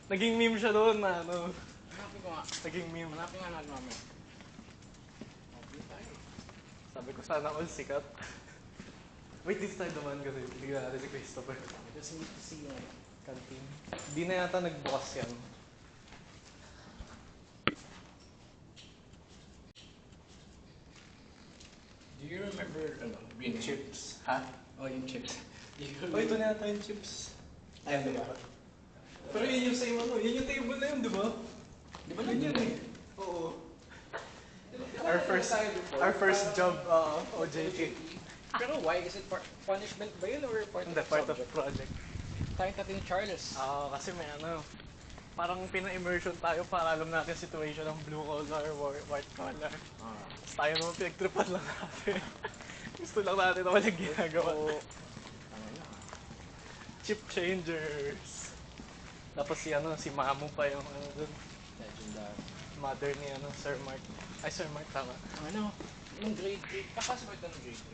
Naging meme siya doon na Hanapin ko nga. naging meme. Hanapin nga natin namin. Okay tayo. Sabi ko sana all sikat. Wait, dito tayo dumaan kasi bigla natin si Christopher. Just need to see yung Canteen. Di na yata nagbukas yan. Do you remember, green chips? Ha? Oh, yung chips. Oh, ito na yata yung chips. Ay, di ba? Pero yun yung same yun yung table na yun, di ba? Di ba Yun yun eh. Oo. Our first job, OJT. Pero why? Is it punishment ba yun or part Hindi, of the part of subject? project. Tayo natin yung Charles. Kasi may parang pina-immersion tayo para alam natin situation ng blue collar, white collar. Tapos tayo naman pinagtripan lang natin. Gusto lang natin na walang ginagawa. Chip changers. Tapos si Mamu pa yung dun. Legendary. Mother ni Sir Mark. Ay, Sir Mark, tama. Nung grade 3, kakasabay ka ng grade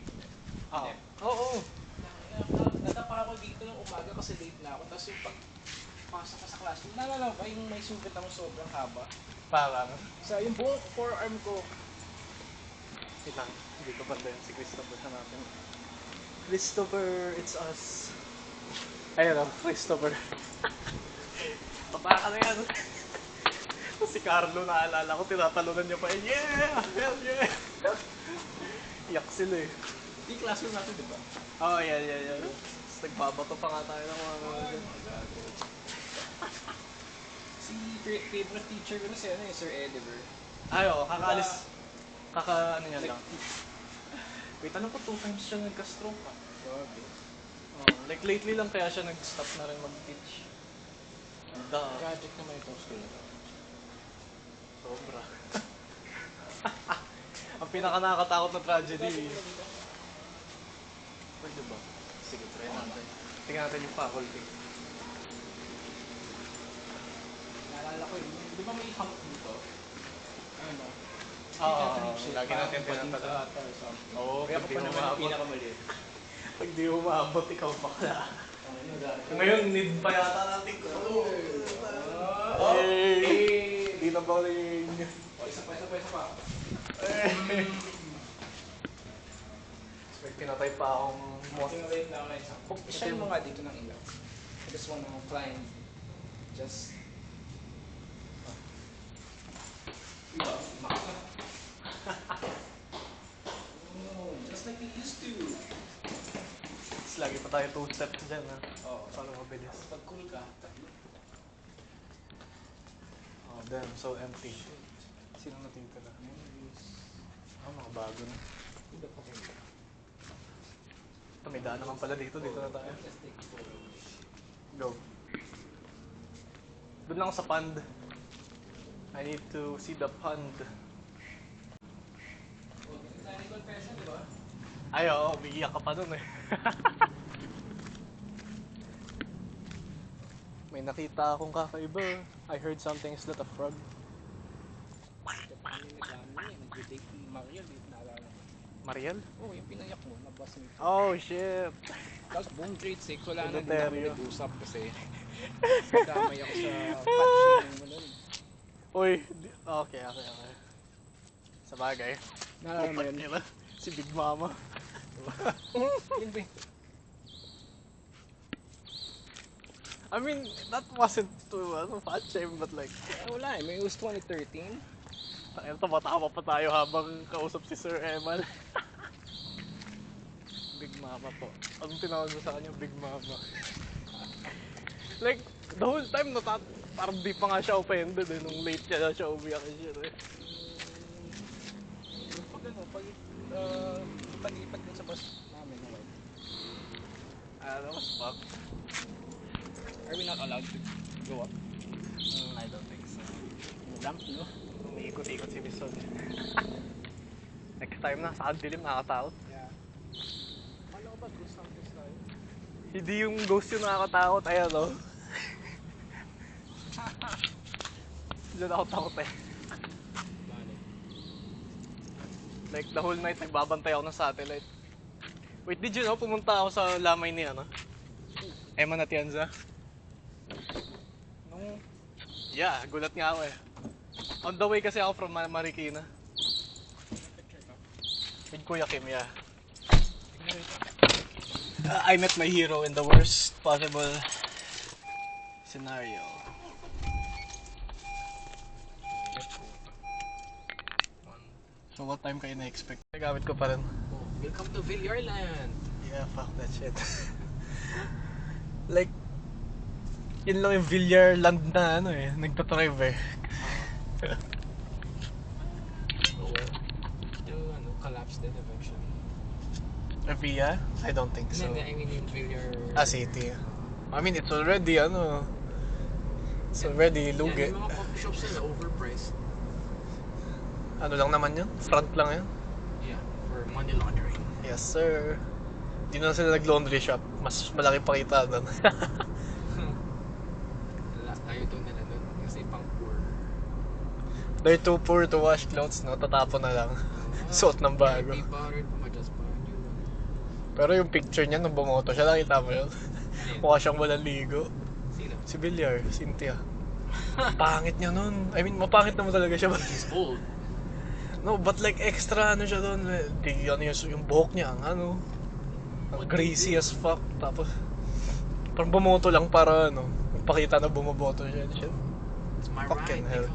3. Oo. Natapa ako dito ng umaga kasi late na ako. Tapos yung pagpasok ko sa classroom, naalala ko yung may sugat ako sobrang haba. Parang. Sa yung buong forearm ko, Ilang, hindi ko banda yun si Christopher sa natin. Christopher, it's us. Ayun o, Christopher. Baba ka na yan. Si Carlo, naalala ko, tinatalunan niya pa. Yeah! Hell yeah! Iyak sila eh. Di classroom natin, di ba? Oh, yeah. Tapos nagbabato pa nga tayo ng mga... Si favorite teacher ko na si ano, Sir Ediver. Ay, oo, kakaalis. Ano yan lang. Wait, alam ko 2 times siya nagka-stroke ah. Grabe. Like lately lang kaya siya nag-stop na rin mag-teach. Project naman itong school na to. Sobra. Ang pinaka-nakakatakot na tragedy. Pwede ba? Sige, try natin. Tingnan natin yung faculty. Naalala ko yun. Di ba may hump dito? Ano ba? Oo, lagi natin tinatala. Oo, Kaya pag ako di pa naman yung umabot. pinakamaliit. Pag di umabot, ikaw bakla. Ngayon, need pa yata natin ko. Hey! Di na ba rin? Isa pa. May pinatay pa akong moth. Wait lang. Shine mo nga dito ng ilaw. I just wanna climb. Just... Diba? Maka. Oh, just like we used to. Tapos lagi pa tayo 2 steps dyan ha. Oo. Paano mabilis? Pag cool ka, tatlo. Oh damn, so empty. Sino natitira? Mga bago na. Hindi pa kayo. Ito, may daan naman pala dito. Dito na tayo. Just take photo. Go. Doon lang ako sa pond. I need to see the pond. Tiny confession, di ba? Ay, oo, umiiyak ka pa dun eh. May nakita akong kakaiba. I heard something. Is that a frog? Nag-date ni Mariel, di naalala mo. Mariel? Oo, yung pinayak mo, nabas mo. Oh, shit. Tapos buong grade 6, wala na din Cemetery. kami nag-usap kasi damay ako sa patching mo nun. Uy, okay. Sa bagay. Naalala mo yun? Nila, si Big Mama. Yun ba? I mean, that wasn't to fat shame, but like, Wala eh, may it was 2013. ayun, tumatawa pa tayo habang kausap si Sir Emal. Big Mama po. Anong tinawag mo sa kanya? Big Mama. Like, the whole time, parang di pa nga siya offended eh. Nung late niya na siya umiyak siya eh. Pag ano, pag-ipad din sa bus namin, okay. Ano, mas fuck. Are we not allowed to go up? I don't think so. Lamp, no? Umiikot-ikot si Bison. Next time na, sa dilim, nakakatakot. Yeah. Kala ko ba ghost hunters tayo? Hindi yung ghost yung nakakatakot, ayan o. Diyan ako takot eh. Bale. Like the whole night nagbabantay ako ng satellite. Wait, did you know pumunta ako sa lamay ni ano? Emma Natienza? Nung... Yeah, gulat nga ako eh. On the way kasi ako from Marikina. With Kuya Kim, yeah. I met my hero in the worst possible scenario. So what time kayo na-expect? Nagamit ko pa rin. Oh, welcome to Villarland! Yeah, fuck that shit. Like, yun lang yung Villarland na ano eh, nagtatrive eh. Oh well. Ano, collapse din eventually. Via? I don't think so. Hindi, I mean yung Villar... City. I mean, it's already ano, it's already lugi. Yung mga coffee shops nila overpriced. Ano lang naman yun? Front lang yun? Yeah, for money laundering. Yes sir. Di na sila nag-laundry shop. Mas malaki pakita doon. Tayo doon nila doon kasi pang poor. They're too poor to wash clothes, no? Tatapon na lang. Suot ng bago. Hindi pa rin pumadjust pa rin yun. Pero yung picture niya nung bumoto siya, nakita mo yun? Mukha siyang walang ligo. Sino? Si Villar, Cynthia. Pangit niya nun. I mean, mapangit naman talaga siya. He's old. No, but like extra ano siya doon. Di ano yung buhok niya, ang greasy as fuck. Tapos, parang bumoto lang para magpakita na bumoboto siya. It's my Fucking right. hell.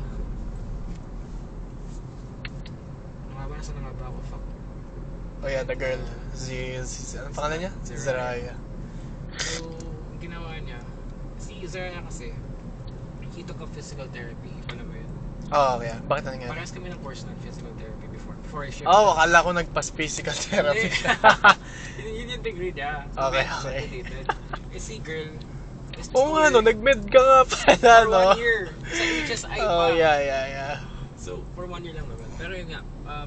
Nasa na nga ba ako? Fuck. Oh yeah, the girl. Anong pangalan niya? Zariah. Zariah. So, ang ginawa niya, si Zara kasi, he took up physical therapy. Ano ba yun? Oh, yeah. Bakit na nangyari? Parehas kami ng course ng physical therapy before I shared. Oh, akala ko nagpas-physical therapy siya. Yun yung degree niya. Okay, Med okay. related. Eh si girl, is Oo nga, nag-med ka nga pala, for no? 1 year. Sa HSI pa. Oh, yeah. So, for 1 year lang naman. Pero yun nga,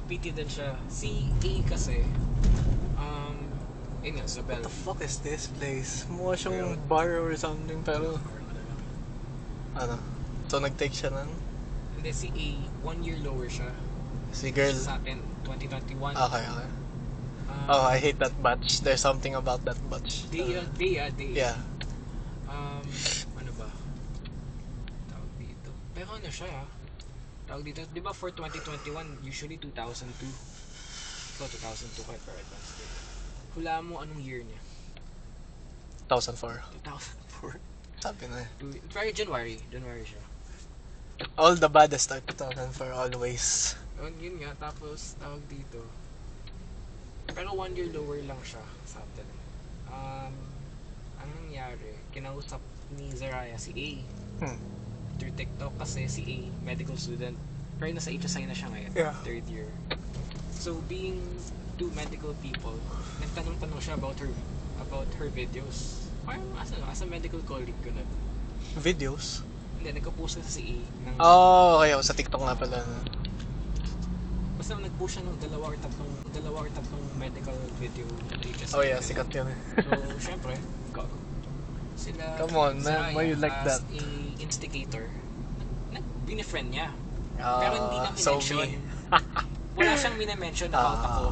PT din siya. Si A kasi, yun nga, Isabel. What the fuck is this place? Mukha siyang bar or something, pero... Ano? So, nag-take siya ng... Hindi, si A, 1 year lower siya. Si girl. Sa akin, 2021. Okay. Oh, I hate that batch. There's something about that batch. Day. Yeah. Ano ba? Tawag dito. Pero ano siya, tawag dito, di ba for 2021, usually 2002. So, 2002 kayo for advanced grade. Hula mo anong year niya? 2004. 2004. Sabi na. Very January siya. All the baddest are 2004 always. Yun nga, tapos tawag dito. Pero 1 year lower lang siya sa atin. Ang nangyari, kinausap ni Zariah si A. Through TikTok kasi si A, medical student. Pero nasa HSI na siya ngayon, Yeah. 3rd year. So being two medical people, nagtanong-tanong siya about her videos. Parang as a medical colleague ko na. Videos? Hindi, nagka-post kasi si A ng... Oh, okay. Sa TikTok nga pala. Basta nag-post siya ng dalawa or tatlong medical video pages. Oh yeah, sikat yun. So, syempre, gago. Sila... Come on, man. Zariah, Why you like as that? a instigator, binefriend niya. Ah, Pero hindi na so minention. me. Wala siyang minention about ako.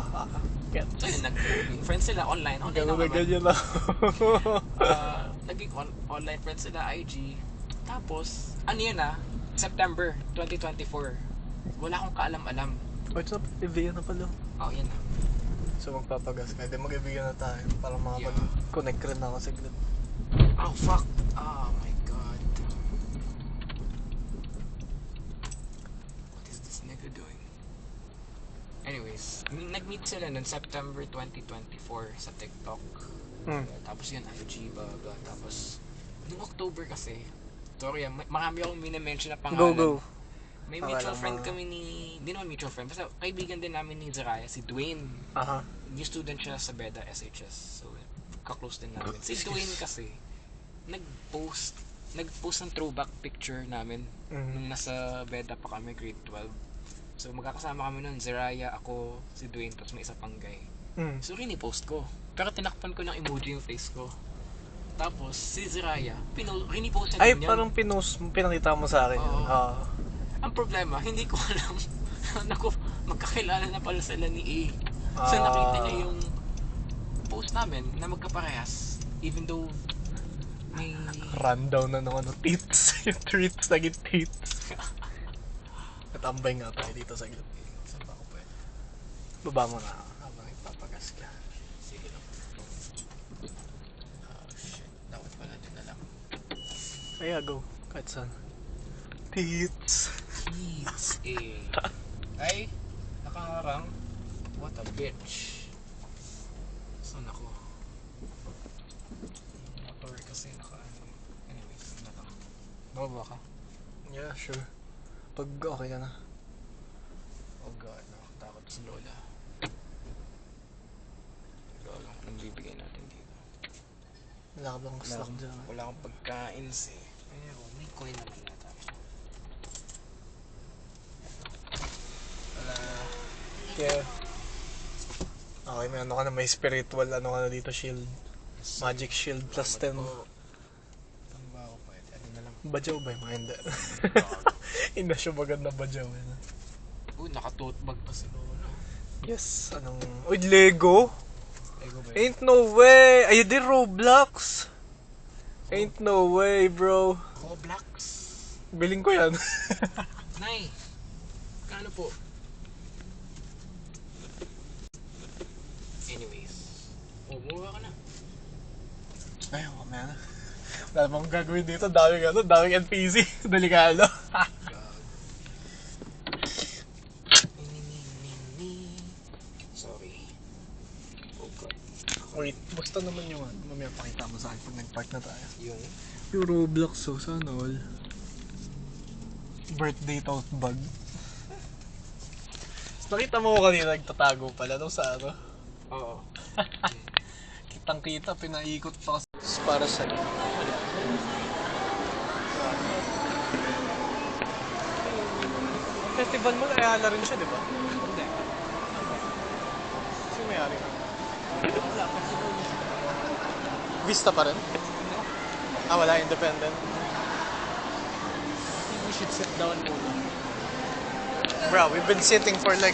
So yun, naging friends sila online. Online Ganun na naman. ganyan ako. Naging online friends sila, IG. Tapos, ano yun September 2024. Wala akong kaalam-alam. What's up? Ibigan na pala. Oh, yan na. So magpapagas ka. Hindi mag-ibigan na tayo para makapag-connect rin ako sa grid. Oh, fuck. Oh my god. What is this nigga doing? Anyways, nag-meet sila noong September 2024 sa TikTok. Tapos yun, IG, blah blah. Tapos, noong October kasi, sorry, marami akong minimension na pangalan. Go. May mutual friend kami hindi naman mutual friend, basta kaibigan din namin ni Zariah, si Dwayne. Aha. New student siya sa Beda SHS. So, ka-close din namin. Si Dwayne kasi, nag-post ng throwback picture namin nung nasa Beda pa kami, grade 12. So, magkakasama kami nun, Zariah, ako, si Dwayne, tapos may isa pang guy. So, rinipost ko. Pero tinakpan ko ng emoji yung face ko. Tapos, si Zariah, rinipost niya Ay, din yan. parang pinakita mo sa akin yun. Oo. Ang problema, hindi ko alam. Naku, magkakilala na pala sila ni A. So nakita niya yung post namin na magkaparehas. Even though may... Rundown na ng tits. Yung treats naging tits. Natambay nga tayo dito sa gilid. Saan ba ako pwede? Baba mo na habang ipapagas ka. Sige lang. Oh shit, dapat pala din na lang. Ay, go. Kahit saan. Tits. Tits Ay, nakaharang. What a bitch. Saan ako? Motor kasi anyways, bababa ka? Yeah, sure. Pag okay ka na. Oh god, nakakatakot sa lola. Lola, anong bibigay natin dito? Wala ka bang slack dyan? Wala akong pagkain pero may coin naman yata. Yeah. Okay, may ano ka na, may spiritual ano ka na dito, shield. Magic shield plus 10. Ano ba ako pwede? Ano na lang? Bajaw ba yung mga hindi? Hindi siya maganda bajaw. Uy, naka-tote bag pa si Lola. Yes, anong... Uy, Lego? Lego ba yun? Ain't no way! Ay, di Roblox! Ain't no way, bro. Roblox? Biling ko yan. Nay, kano po? Oh, buha ka na. Ay, mamaya na. Wala namang gagawin dito. Daming NPC. Delikado. Sorry. Oh god. Wait, basta naman yung mamaya pakita mo sa akin pag nag-park na tayo. Yung Yung Roblox, so sana all. Birthday tote bag. Nakita mo ko kanina nagtatago pala no sa ano. Oo. Kitang-kita, pinaikot pa kasi. Para sa festival mo, Ayala rin siya, di ba? Hindi. Sino may-ari ka? Vista pa rin? Ah, wala, independent. I think we should sit down muna. Bro, we've been sitting for like...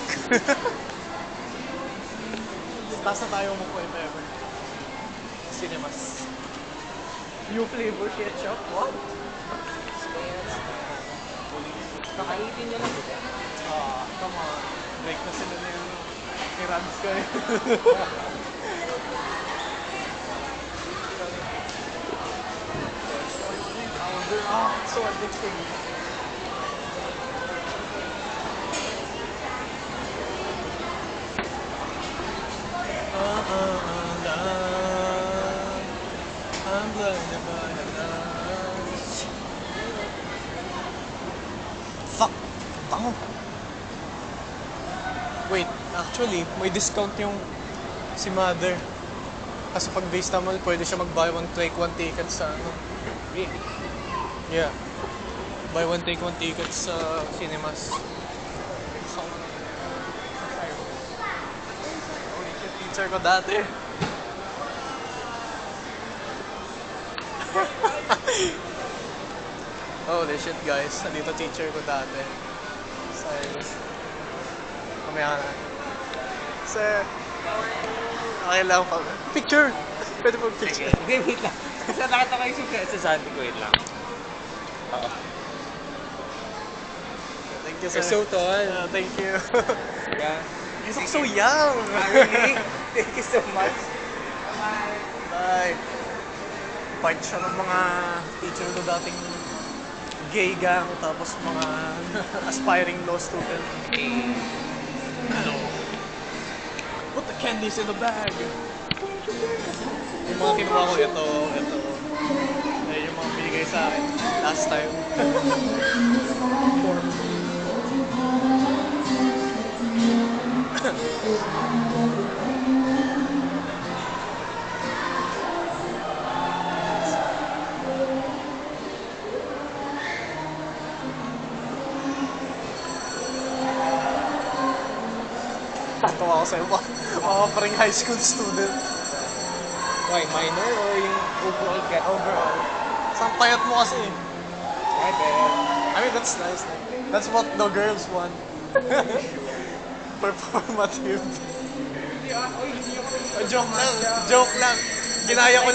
Taas na tayo mo po if ever. Cinemas. New flavor ketchup? What? Kakaitin niya lang diba? Ah, come on. Break na sila na yun. May rams ka eh. Ah, so addicting. I'm blinded by the lights. Fuck! Bango! Wait, actually, may discount yung si Mother. Kasi pag Vista Mall, pwede siya mag-buy one, take one ticket sa ano. Really? Yeah. Buy one, take one tickets sa cinemas. Holy shit, teacher ko dati. Holy shit guys, nandito teacher ko dati. Cyrus. Mamaya na. Sir. Okay lang pa. Picture! Pwede po picture. Hindi, wait lang. Kasi nakita kayo sa Sandy ko, wait lang. Oo. Thank you, sir. You're so tall. Thank you. Yeah. You're so young! Really? Thank you so much. Bye. Part siya ng mga teacher ko dating gay gang, tapos mga aspiring law student. Ano? Put the candies in the bag! Yung mga kinuha ko, ito. Eh, yung mga binigay sa akin last time. Form. Tatawa ako sa'yo pa. Pa ring high school student. Why, minor or yung overall get? Overall. Isang payat mo kasi. I bet. I mean, that's nice. That's what the girls want. Performative. Joke lang. Ginaya ko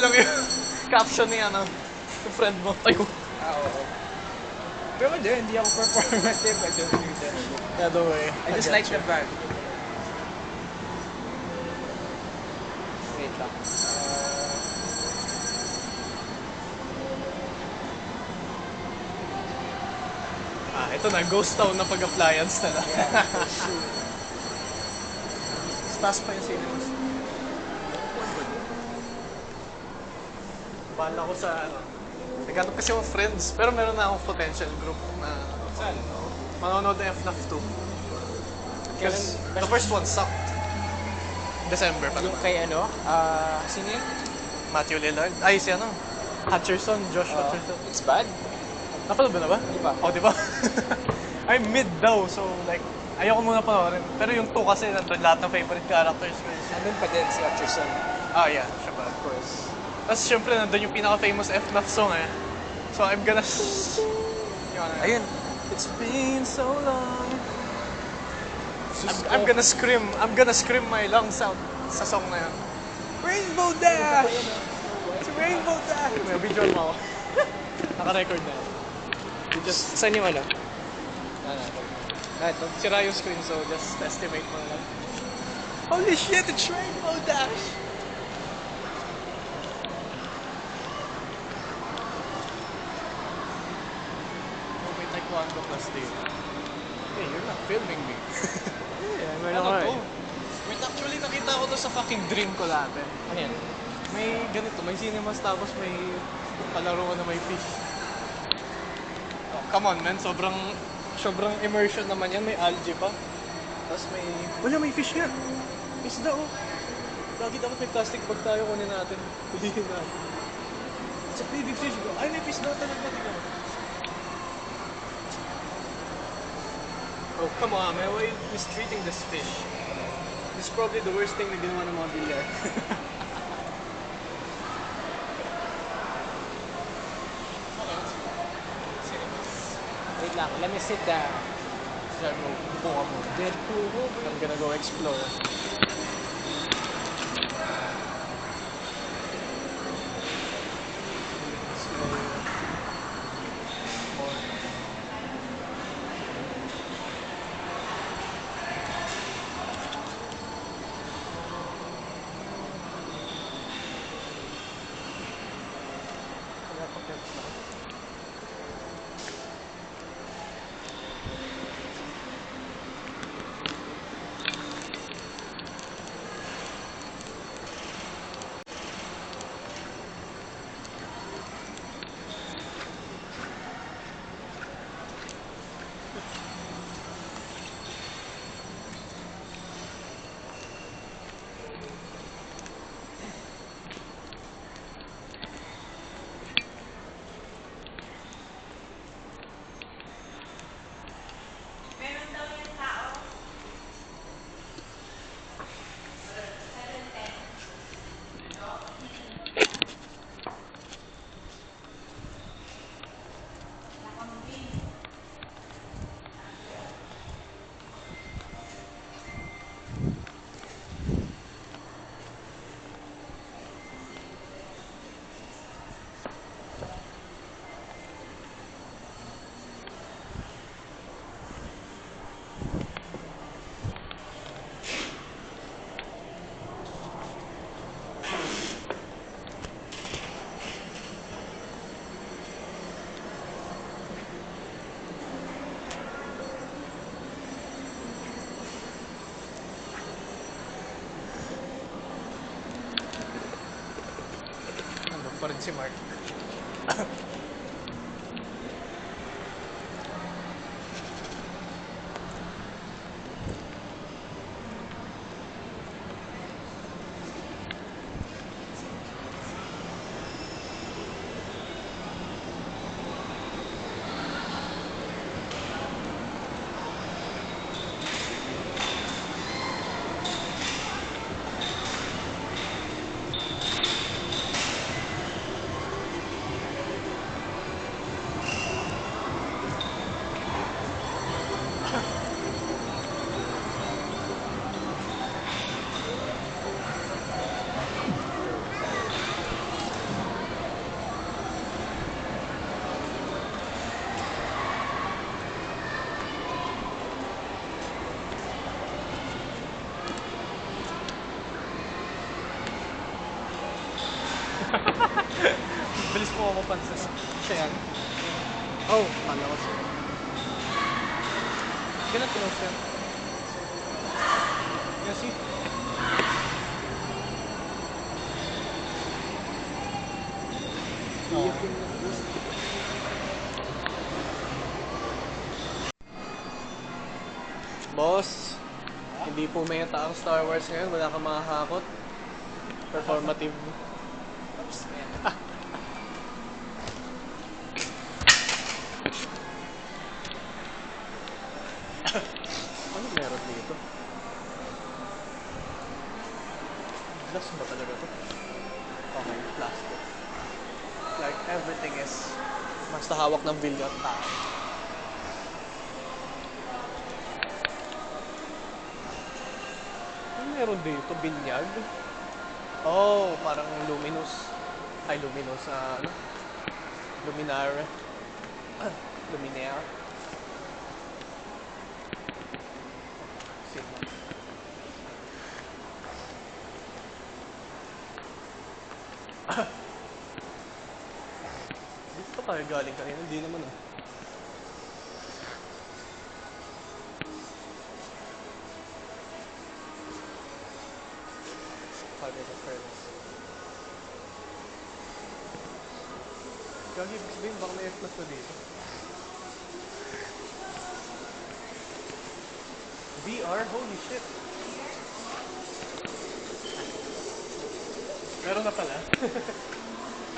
lang yung caption ni ano, yung friend mo. Ayun. Oo. Pero hindi ako performative. I don't do that. Yeah, don't worry. I just like the bag. Wait lang. Ito na, ghost town na pag-appliance na lang. Taas pa yung cinemas. Bahala ko sa ano. Naghanap kasi ako friends, pero meron na akong potential group na Saan? manonood ng FNAF 2. Because the first one sucked. December pa Yung naman. kay ano? Sino yun? Matthew Lillard. Ay, si ano? Hutcherson, Josh Hutcherson. It's bad? Napanood mo na ba? Di ba? Oh, di ba? I'm mid daw, so like, ayoko muna panoorin. Pero yung 2 kasi, nandun lahat ng favorite characters ko. Andun pa din si Hutcherson. Ah, yeah, siya pa, of course. Tapos syempre, nandun yung pinaka-famous FNAF song eh. So I'm gonna... Yung ano, Ayun. It's been so long. I'm gonna scream my lungs out sa song na yun. Rainbow Dash! It's Rainbow Dash! May video mo ako. Naka-record na yun. Just, saan yung ano? Ito. Sira yung screen, so just estimate mo na lang. Holy shit, it's Rainbow Dash! Oh, may taekwondo class dito. Hey, you're not filming me. Yeah, meron Ano ako to? eh. Wait, actually nakita ko to sa fucking dream ko dati. Ano yan? May ganito, may cinemas tapos may palaro na may fish. Oh, come on man, sobrang immersion naman yan, may algae pa. Tapos wala, may fish nga. Isda oh. Lagi dapat may plastic bag tayo, kunin natin. Hulihin natin. It's a baby fish bro. Ay, may fish daw talaga, tingnan mo. Oh, come on man, why are you mistreating this fish? This is probably the worst thing na ginawa ng mga bilyar. Wait lang, let me sit down. Diyan mo, buka mo. Deadpool mo, bro. I'm gonna go explore. Pa rin si Mark. Bilis mo ako mapansin. Siya yan. Oh, kala ko siya. Ganun close yan. Yeah, see? Oh. Boss, hindi po meta ang Star Wars ngayon. Wala kang makakakot. Performative. Ano meron dito? Glass ba talaga to? Okay, plastic. Like everything is basta hawak ng bilyar tao. Ano meron dito? Binyag? Oh, parang luminous. Ay, luminous. Ano? Luminar. Luminaire. Sigma. pa tayo galing kanina? Hindi naman ah. Target of fairness. Gagi, ibig sabihin baka may F plus na dito. VR? Holy shit! Meron na pala.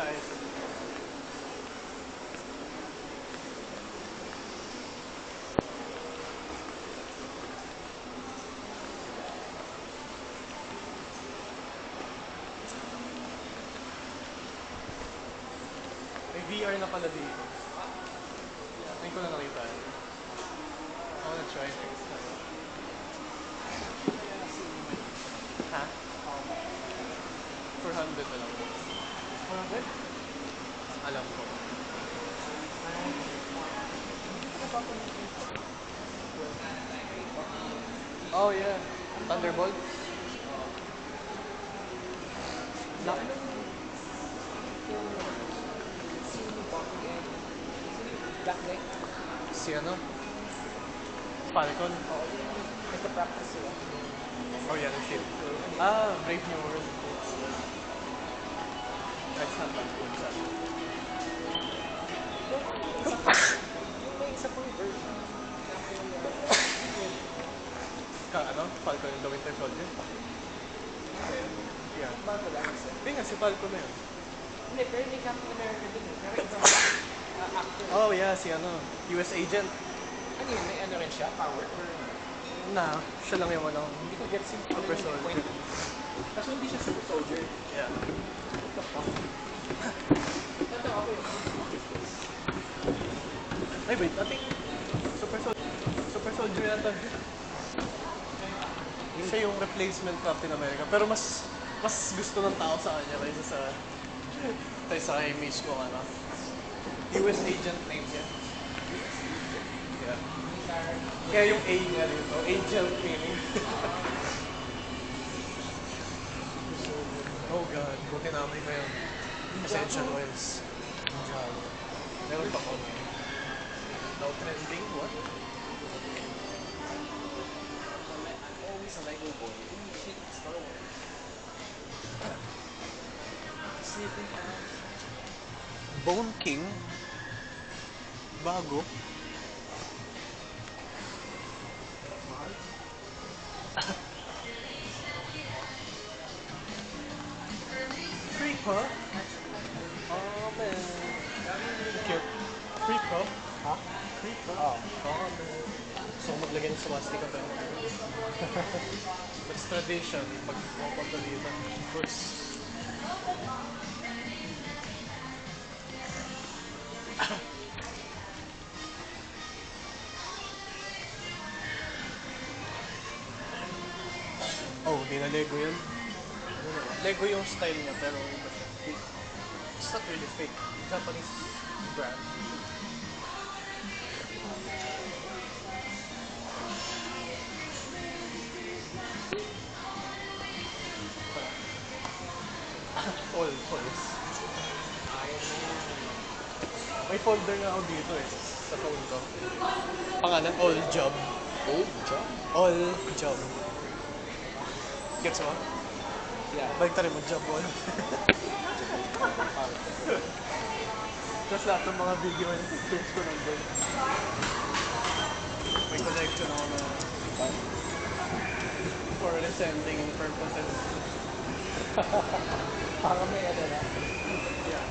Ayos. May VR na pala dito. Ngayon ko na nakita. I wanna try next time. Ha? 400 na lang. 400? Alam ko. Oh yeah. Thunderbolt? Laki ng Black Knight. si ano? Falcon? Nagka-practice sila. Oh yeah, the ship. Ah, Brave New World. That's not that good, sadly. Yung may isa pang version. Ano? Falcon and the Winter Soldier? Yeah. Bago lang isa. Hindi nga, si Falcon na yun. Hindi, pero may Captain America din eh. Pero ibang actor. Oh yeah, si ano, US agent. Ano yun? May ano rin siya? Power? Or Na, siya lang yung ano, hindi ko get yung Super Soldier. Kaso hindi siya super soldier. Yeah. What the fuck? Tatawa ko yun. Ay wait, I think Super Soldier yata. Siya yung replacement Captain America. Pero mas gusto ng tao sa kanya kaysa kay mismo ano. US agent name niya. Yeah. Kaya yung A niya dito, agent meaning. Oh god, buti namin na yung essential oils. Meron pa ko. Now trending, what? Always a Lego boy. Holy shit, Star Wars. Sleeping House. Bone King? Bago? Freak, huh? Oh, man. Cute. Freak, huh? Ha? Freak, huh? Oh, man. Gusto ko maglagay ng swastika pero that's tradition pag mapapalita. Of course. Oh, di na Lego yun. Lego yung style niya pero iba siya. It's not really fake. Japanese brand. All toys. May folder nga ako dito eh, sa phone ko. Pangalan, All Job. Old job? All Job. Gets mo? Yeah. Balik tayo mo, Job all. Tapos lahat ng mga video and pictures ko nandun. May collection ako na for resending purposes. Para may ano na. Yeah.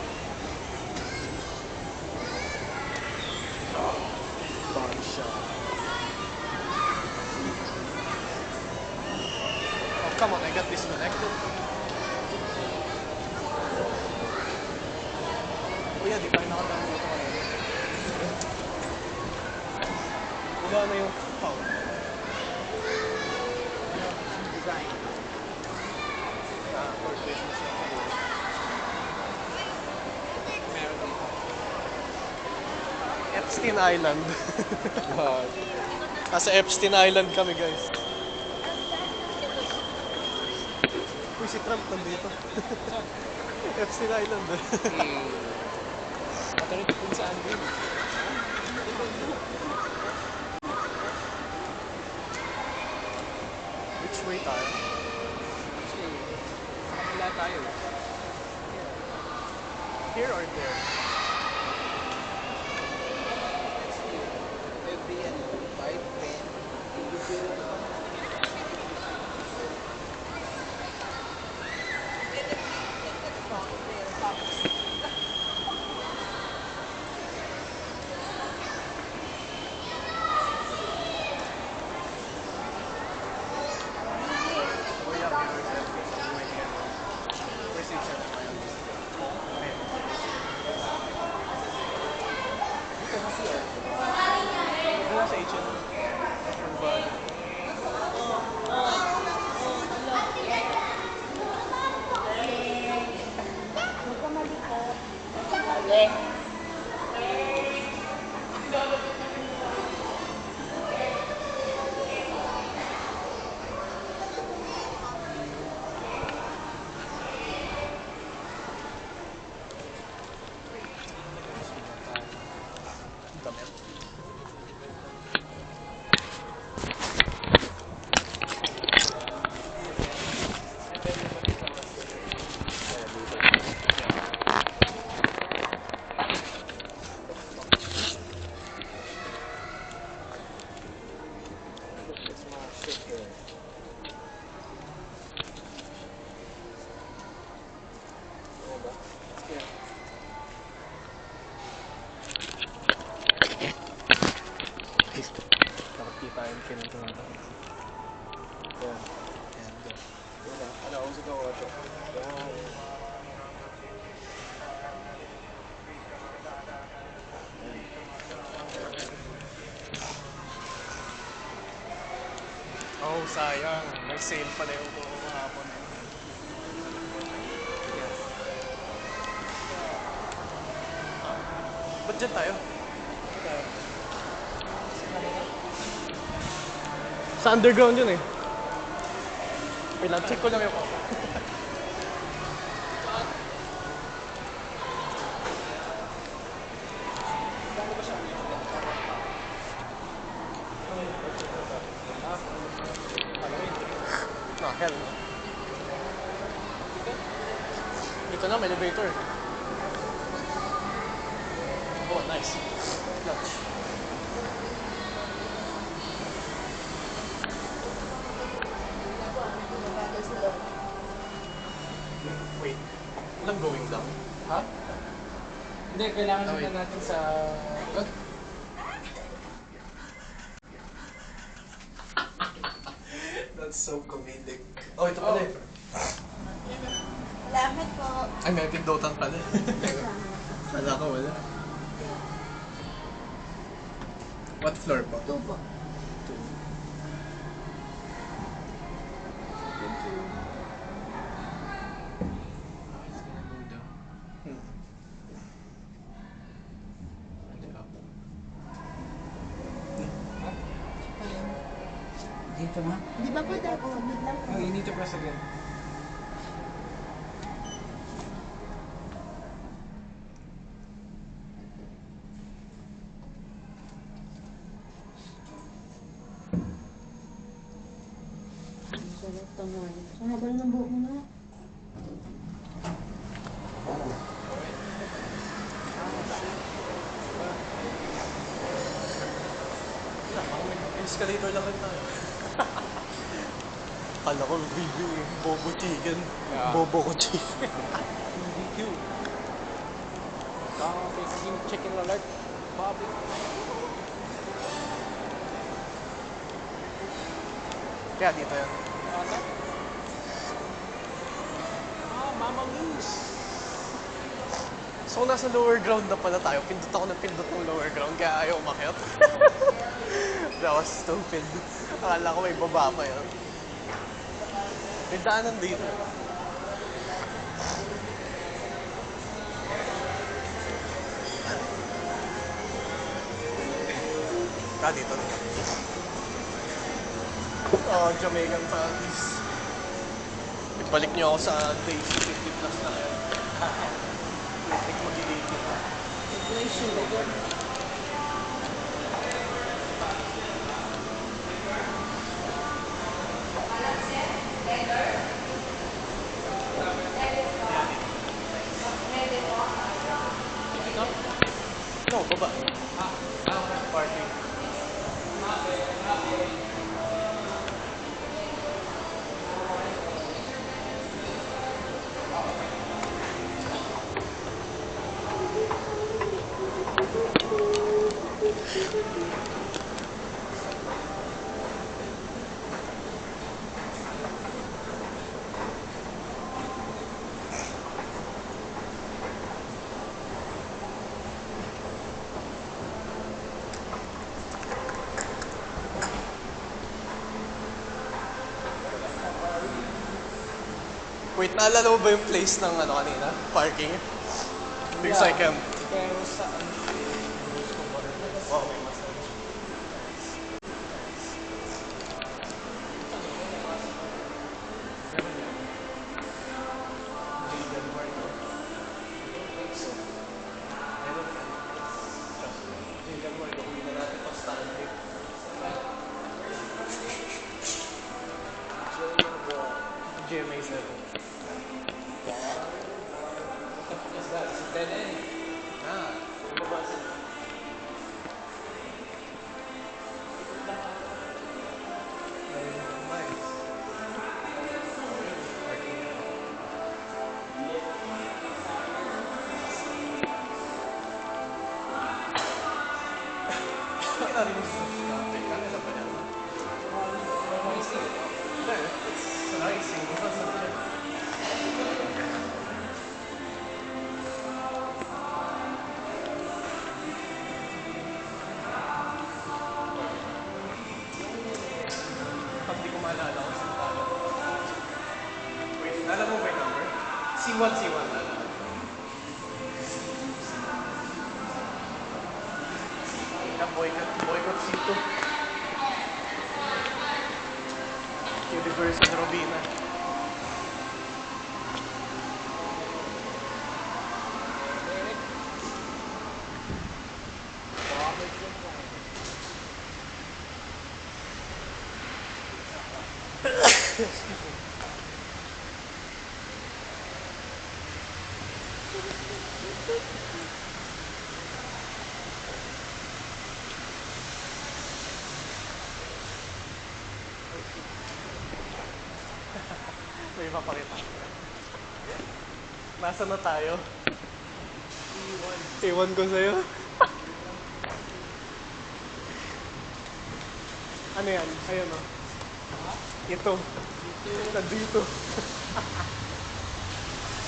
Oh, come on, I got disconnected. Oh yeah, di pa rin nakatampo ito kanina. Wala na yung phone. Design. For Christmas na ako. Meron dito. Epstein Island. Nasa Epstein Island kami, guys. Uy, si Trump nandito. Epstein Island. Matalik dun sa Andrew. Which way tayo? Kasi, sa kabila tayo. Here or there? Every ano, 5, 10, Way up here or there? Way here. Where's each other? Ayun. Dito na sa H&M. Yung bag. Huwag ka malikot. Okay. Damit. Nakakita yung kinutungan. Yan. Yan. Yan. Ano, usap ako ito. Yan. Oh, sayang. May sale pala yung buong kahapon. Yan. Ba't dyan tayo? Sa underground yun eh. Wait lang, check ko lang yung no, hell no. Dito na, may elevator. Oh, nice. Clutch. Wait, walang going down? Ha? Hindi, kailangan Oh, na wait. natin sa... That's so comedic. Oh, ito pala eh. Salamat po. Ay, may pindutan pala. Kala ko wala. What floor po? Ito po. Hmm. dito na. Di ba po dapat submit lang po? Oh, you need to press again. Sarap tangan. Sa habal ng buhok mo na. Wala, baka may escalator lang rin tayo. Kala ko, review yung Bobo Chicken. Yeah. Bobo ko chicken. BBQ. Facing chicken alert. Bobby. Kaya dito yan. Ata? Mama Moose. So, nasa lower ground na pala tayo. Pindot ako ng pindot ng lower ground, kaya ayaw umakyat. That was stupid. Akala ko may baba pa yun. May daanan dito. Dito rin. Oh, Jamaican families. Ibalik niyo ako sa Daisy 50 plus na ngayon. I think mag-i-80 pa. May sulo dyan. No, baba. Parking. Wait, naalala mo ba yung place ng ano kanina? Parking? Looks like Pero sa ano, wow, may massage. Meron yan. Jaden Marco. Meron yan. Trust me. Jaden Marco, hindi na natin pa Stanley. GMA7. is that? It's a dead end. Ah, bumaba sila. Nice. Parking na. Hindi natin yung traffic. Ano na ba yan? Hindi. It's rising. Ito sa pag di ko maalala kung saan tayo. Wait, naalala mo ba yung number? C1, C1, naalala. Boycott C2. Universe and Robina. May mapakita. Nasaan na tayo? Iwan ko sa'yo. Ano yan? Ayun o. Ito. Nandito.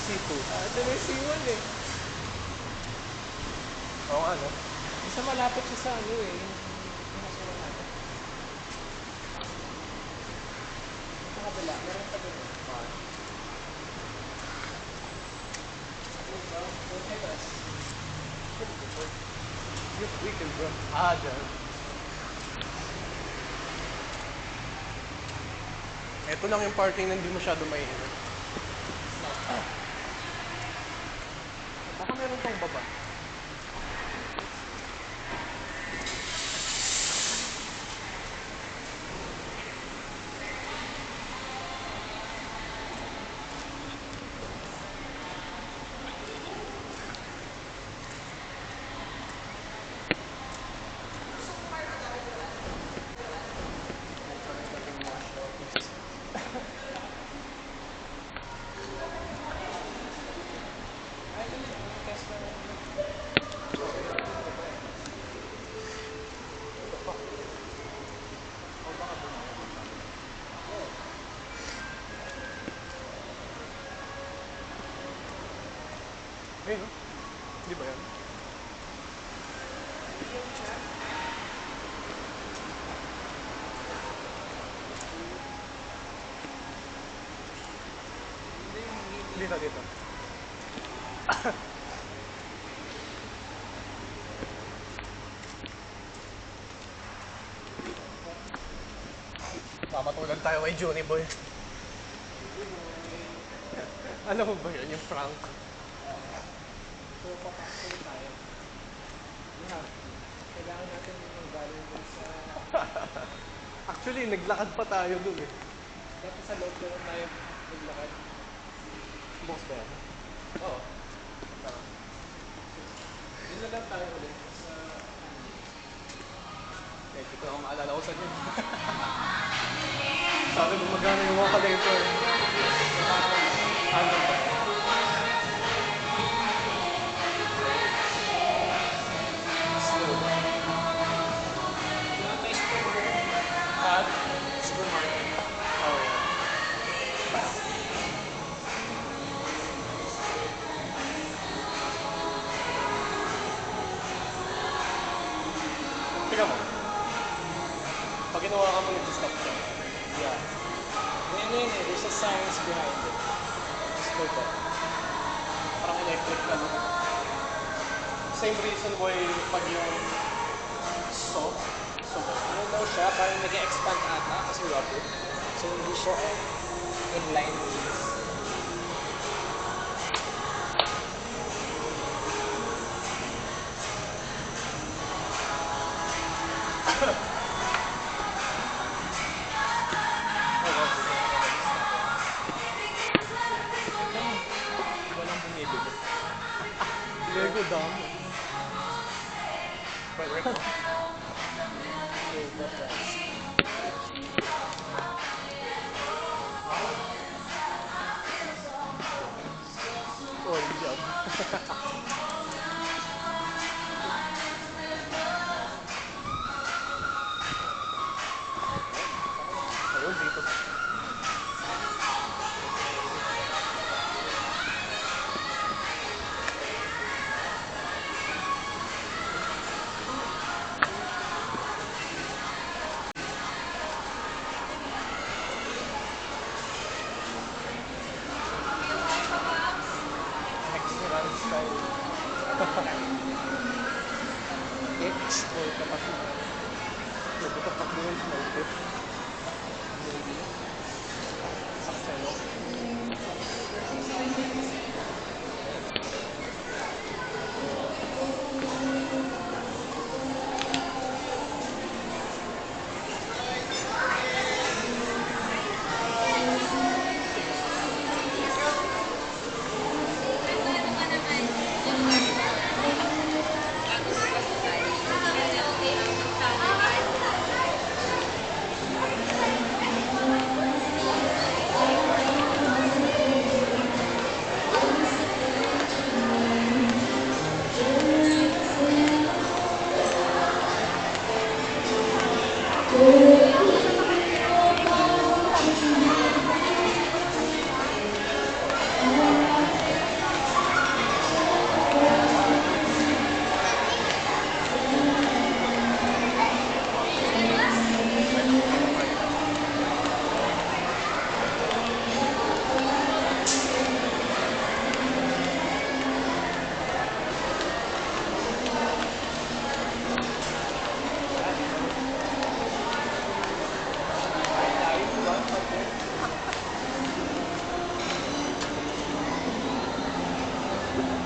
C2. Ito may C1 eh. Oo nga, no? Isa malapit siya sa ano eh. Yung nasuwa natin. Sa kabila, meron pa doon. Weekend, bro. Ah, dyan. Ito lang yung parking na hindi masyado mainit. Baka meron pang baba. Ayun, no? Di ba yan? Dito, dito. Mamatulan tayo kay Johnny Boy. Alam mo ba yun, yung Frank? So, papasok tayo. Kailangan natin mag-galing dun sa... Actually, naglakad pa tayo dun eh. Dapat sa loob na lang tayo naglakad. Box ba yan? Oo. Yun na lang tayo ulit sa... Eh, dito ako maalala ko saan yun. Sabi mo magkano yung mga collector. Ano ba? Kailangan tayo supermarket. At? Supermarket. Oh, yeah. Tingnan mo. Pag ginawa ka mo, nag-stop siya. Yeah. Ganyan eh. There's a science behind it. Stop ka. Parang electric ka, no? Same reason why pag yung soft, Ano daw siya? Parang nag-expand ata kasi rubber. So hindi siya inline with walang bumibili. Lego dami. Pwede ko. Oh, job. Ayun, dito. Mexican style. Explore kapatid. Nagtatapak din yung small tip. Maybe. Sakselo.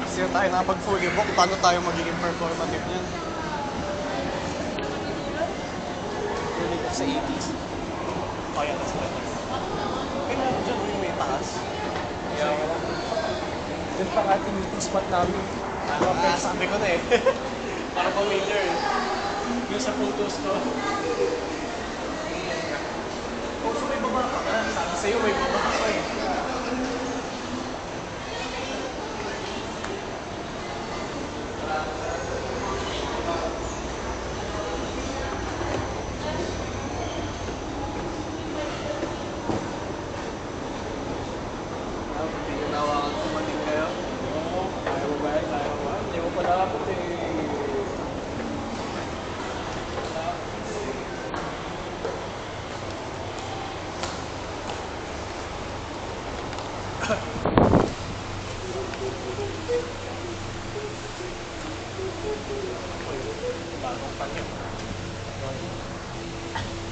Kasi tayo napag fully book, paano tayo magiging performative niyan? Tulig sa 80s. Oh yeah, that's better. Kailangan dyan rin may taas. Kaya wala. Doon pa ating meeting spot namin. Sabi ko na eh. Parang familiar eh. Yung sa photos ko. Oh, so may baba ka na. Sabi sa'yo may baba ka eh. Hindi nyo nawakan kumating kayo. Oo. Ayaw mo ba? Ayaw mo ba? Hindi mo pala ako eh. Bagong panyo.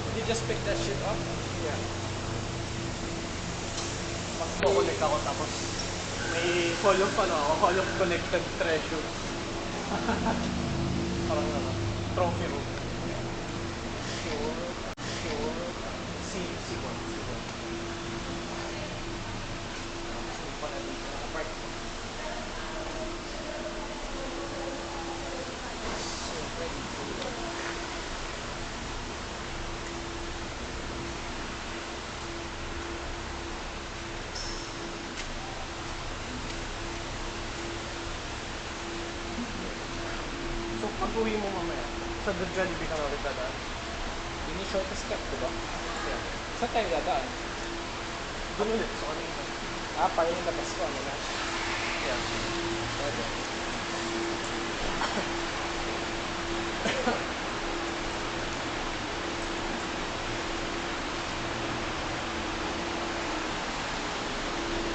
Did you just pick that shit up? Yeah. Mag-connect ako tapos may call of connected treasure. Parang ano, trophy room. Sure. C1. Pala dito, nakapark. So, ready for work. So, pag-uwi mo mamaya, sa The Jollibee ka na ulit dadaan? Yun yung shortest cut, di ba? Yeah. Saan tayo dadaan? Doon ulit, sa kanina. Para yung labas ko, ano na? Yeah. Pwede.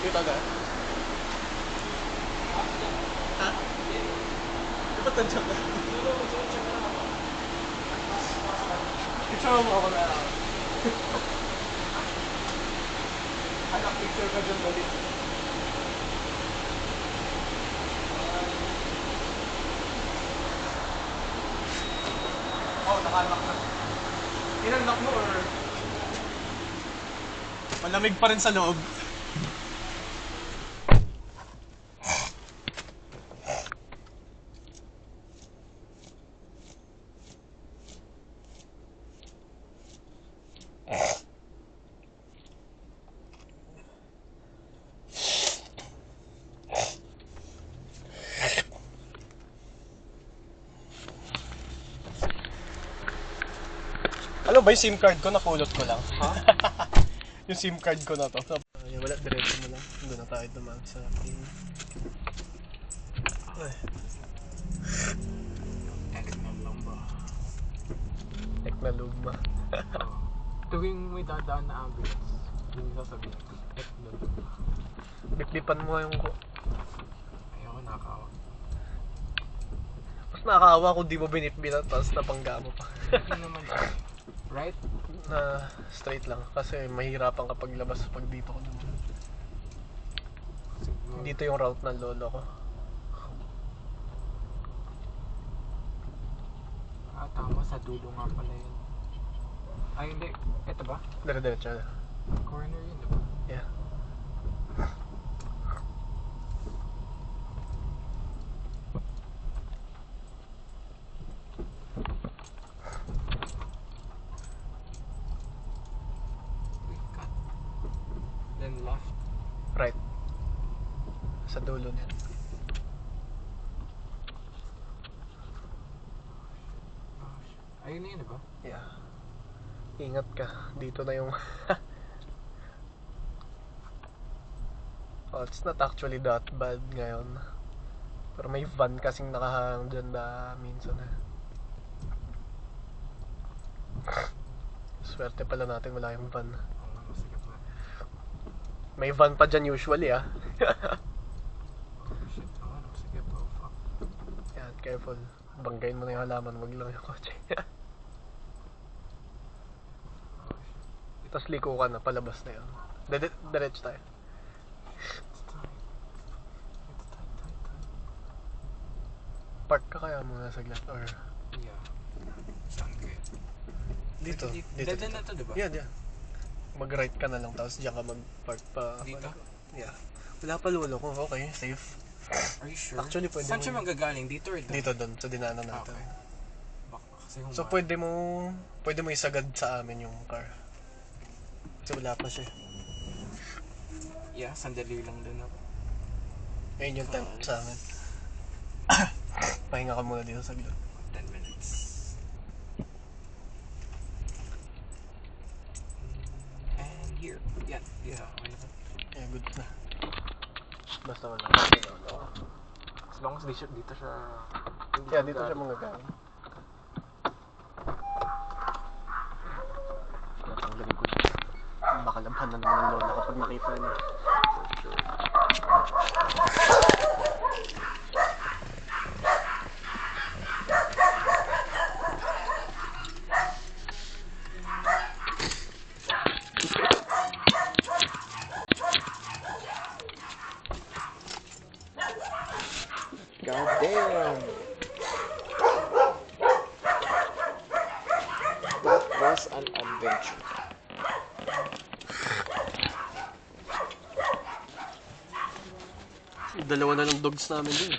Dito ka? Ha? Di ba tansya ka? Picture mo ako na. Anak, picture ka dyan ulit. Oh, naka-lock na. Inunlock mo or... Malamig pa rin sa loob. Alam ba yung SIM card ko, napulot ko lang? Ha? Yung SIM card ko na to. Wala, diretso mo lang. Doon na tayo naman sa pin. Ay. Teknalugma. Tuwing may dadaan na ambulance, yun yung sasabihin ko, teknology. Bip-bipan mo yung ko. Ayoko, nakakawa. Mas nakakawa kung di mo binip-bitan tapos napangga mo pa. Hindi naman siya. Right? Na straight lang. Kasi mahirapan kapag labas pag dito ko naman. Siguro. Dito yung route ng lolo ko. Ah, tama. Sa dulo nga pala yun. Ay, hindi. Ito ba? Dire-diretso na. Corner yun, diba? Yeah. We cut. Then left. Right. Sa dulo niyan. Ayun na yun, diba? Yeah. Ingat ka. Dito na yung... Oh, it's not actually that bad ngayon. Pero may van kasing nakahang dyan na minsan eh. Swerte pala natin wala yung van. Oo nga, masigap na. May van pa dyan usually ah. Shit, oo nga, masigap. Oh, fuck. Yan, careful. Banggain mo na yung halaman, wag lang yung kotse. Tapos liko ka na, palabas na yun. Diretso tayo. It's tight. It's tight. Park ka kaya muna saglit or... Yeah. Sound good. Dito. Dead end na to, diba? Yeah, yeah. Mag-right ka na lang, tapos diyan ka mag-park pa. Dito? Yeah. Wala pa lolo ko, okay, safe. Are you sure? Actually, pwede Saan mo siya yun. manggagaling? Dito or doon? Dito doon, sa dinaanan natin. Okay. Baka kasi So pwede mo isagad sa amin yung car. Kasi wala pa siya. Yeah, sandali lang din ako. Ayun yung time sa amin. Pahinga ka muna dito saglit. 10 minutes. And here. Yan. Yeah. Okay na. Yeah, good na. Basta wala. As long as dito siya... Yeah, dito siya mga galing. Natanggalin ko na. Baka labhan na naman ng lola kapag nakita niya. God damn! dalawa na lang dogs namin din.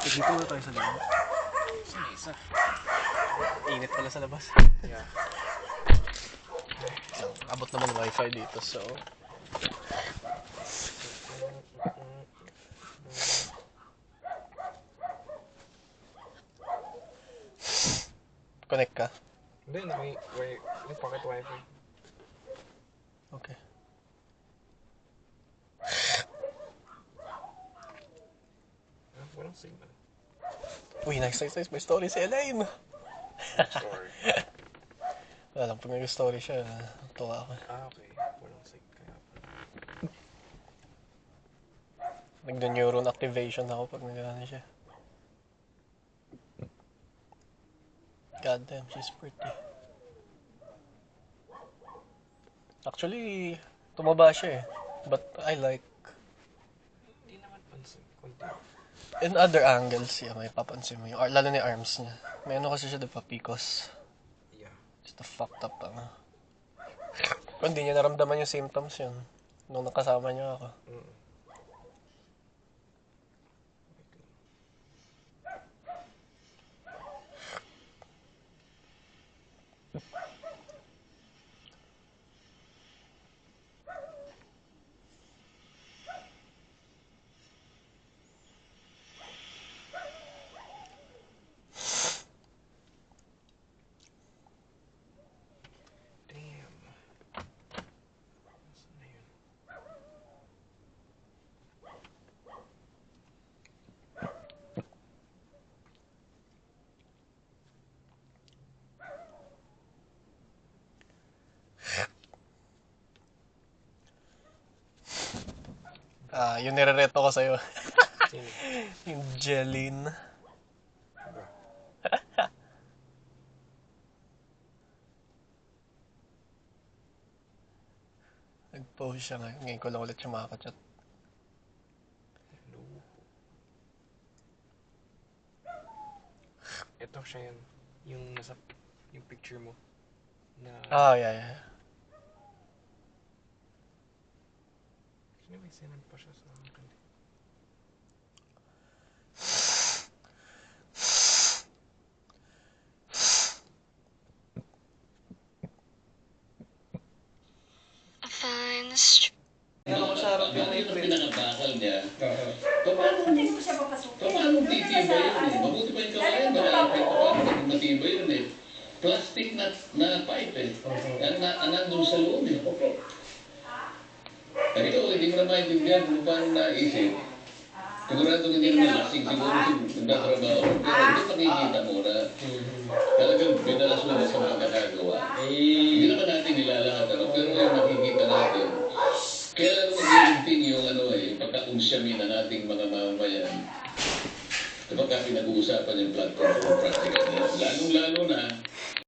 So, dito na tayo sa loob. Saan yung isa? Init pala sa labas. Yeah. Abot naman ng wifi dito, so... Connect ka? Hindi, may pocket wifi. Okay. Walang signal. Uy, nice. May story si Elaine. Sorry. Wala lang, pag nag-story siya, tuwa ako. Okay. Walang signal. Kaya Nagda-neuron activation ako pag nag-ano siya. God damn, she's pretty. Actually, tumaba siya eh. But I like... hindi naman pansin. Kunti. In other angles, yeah, may papansin mo yung... Lalo na yung arms niya. May ano kasi siya, diba, Picos. Yeah. Just a fucked up, ano. Kung hindi niya naramdaman yung symptoms yun. Nung nakasama niya ako. Damn. Saan na yun? Yung nirereto ko sa'yo. Sino? Yung Jeline. Bro. Nag-post siya ngayon. Ngayon ko lang ulit siya makakachat. Hello. Ito siya yan. Yung nasa... yung picture mo. Na... Yeah. Actually, may sinand pa siya sa akin. Ano ko sa harap yung April? Pinakabakal niya. Paano Hindi mo siya papasukin. titibay yun eh? Mabuti pa yung kawayan, malapit pa paano matibay yun eh. Plastic na pipe eh. Nandun sa loob eh. Ito, hindi mo na maintindihan kung paano naisip. Sigurado hindi naman lasing siguro nagtatrabaho. Pero ito nakikita mo na talagang binalas-lalas sa mga nakagawa. Hindi naman natin nilalahat pero yung nakikita natin. Kaya lang nag-iinting yung pagka-unsyamin na nating mga mamamayan. Kapag pinag-uusapan yung blood control practical nila. Lalong-lalo na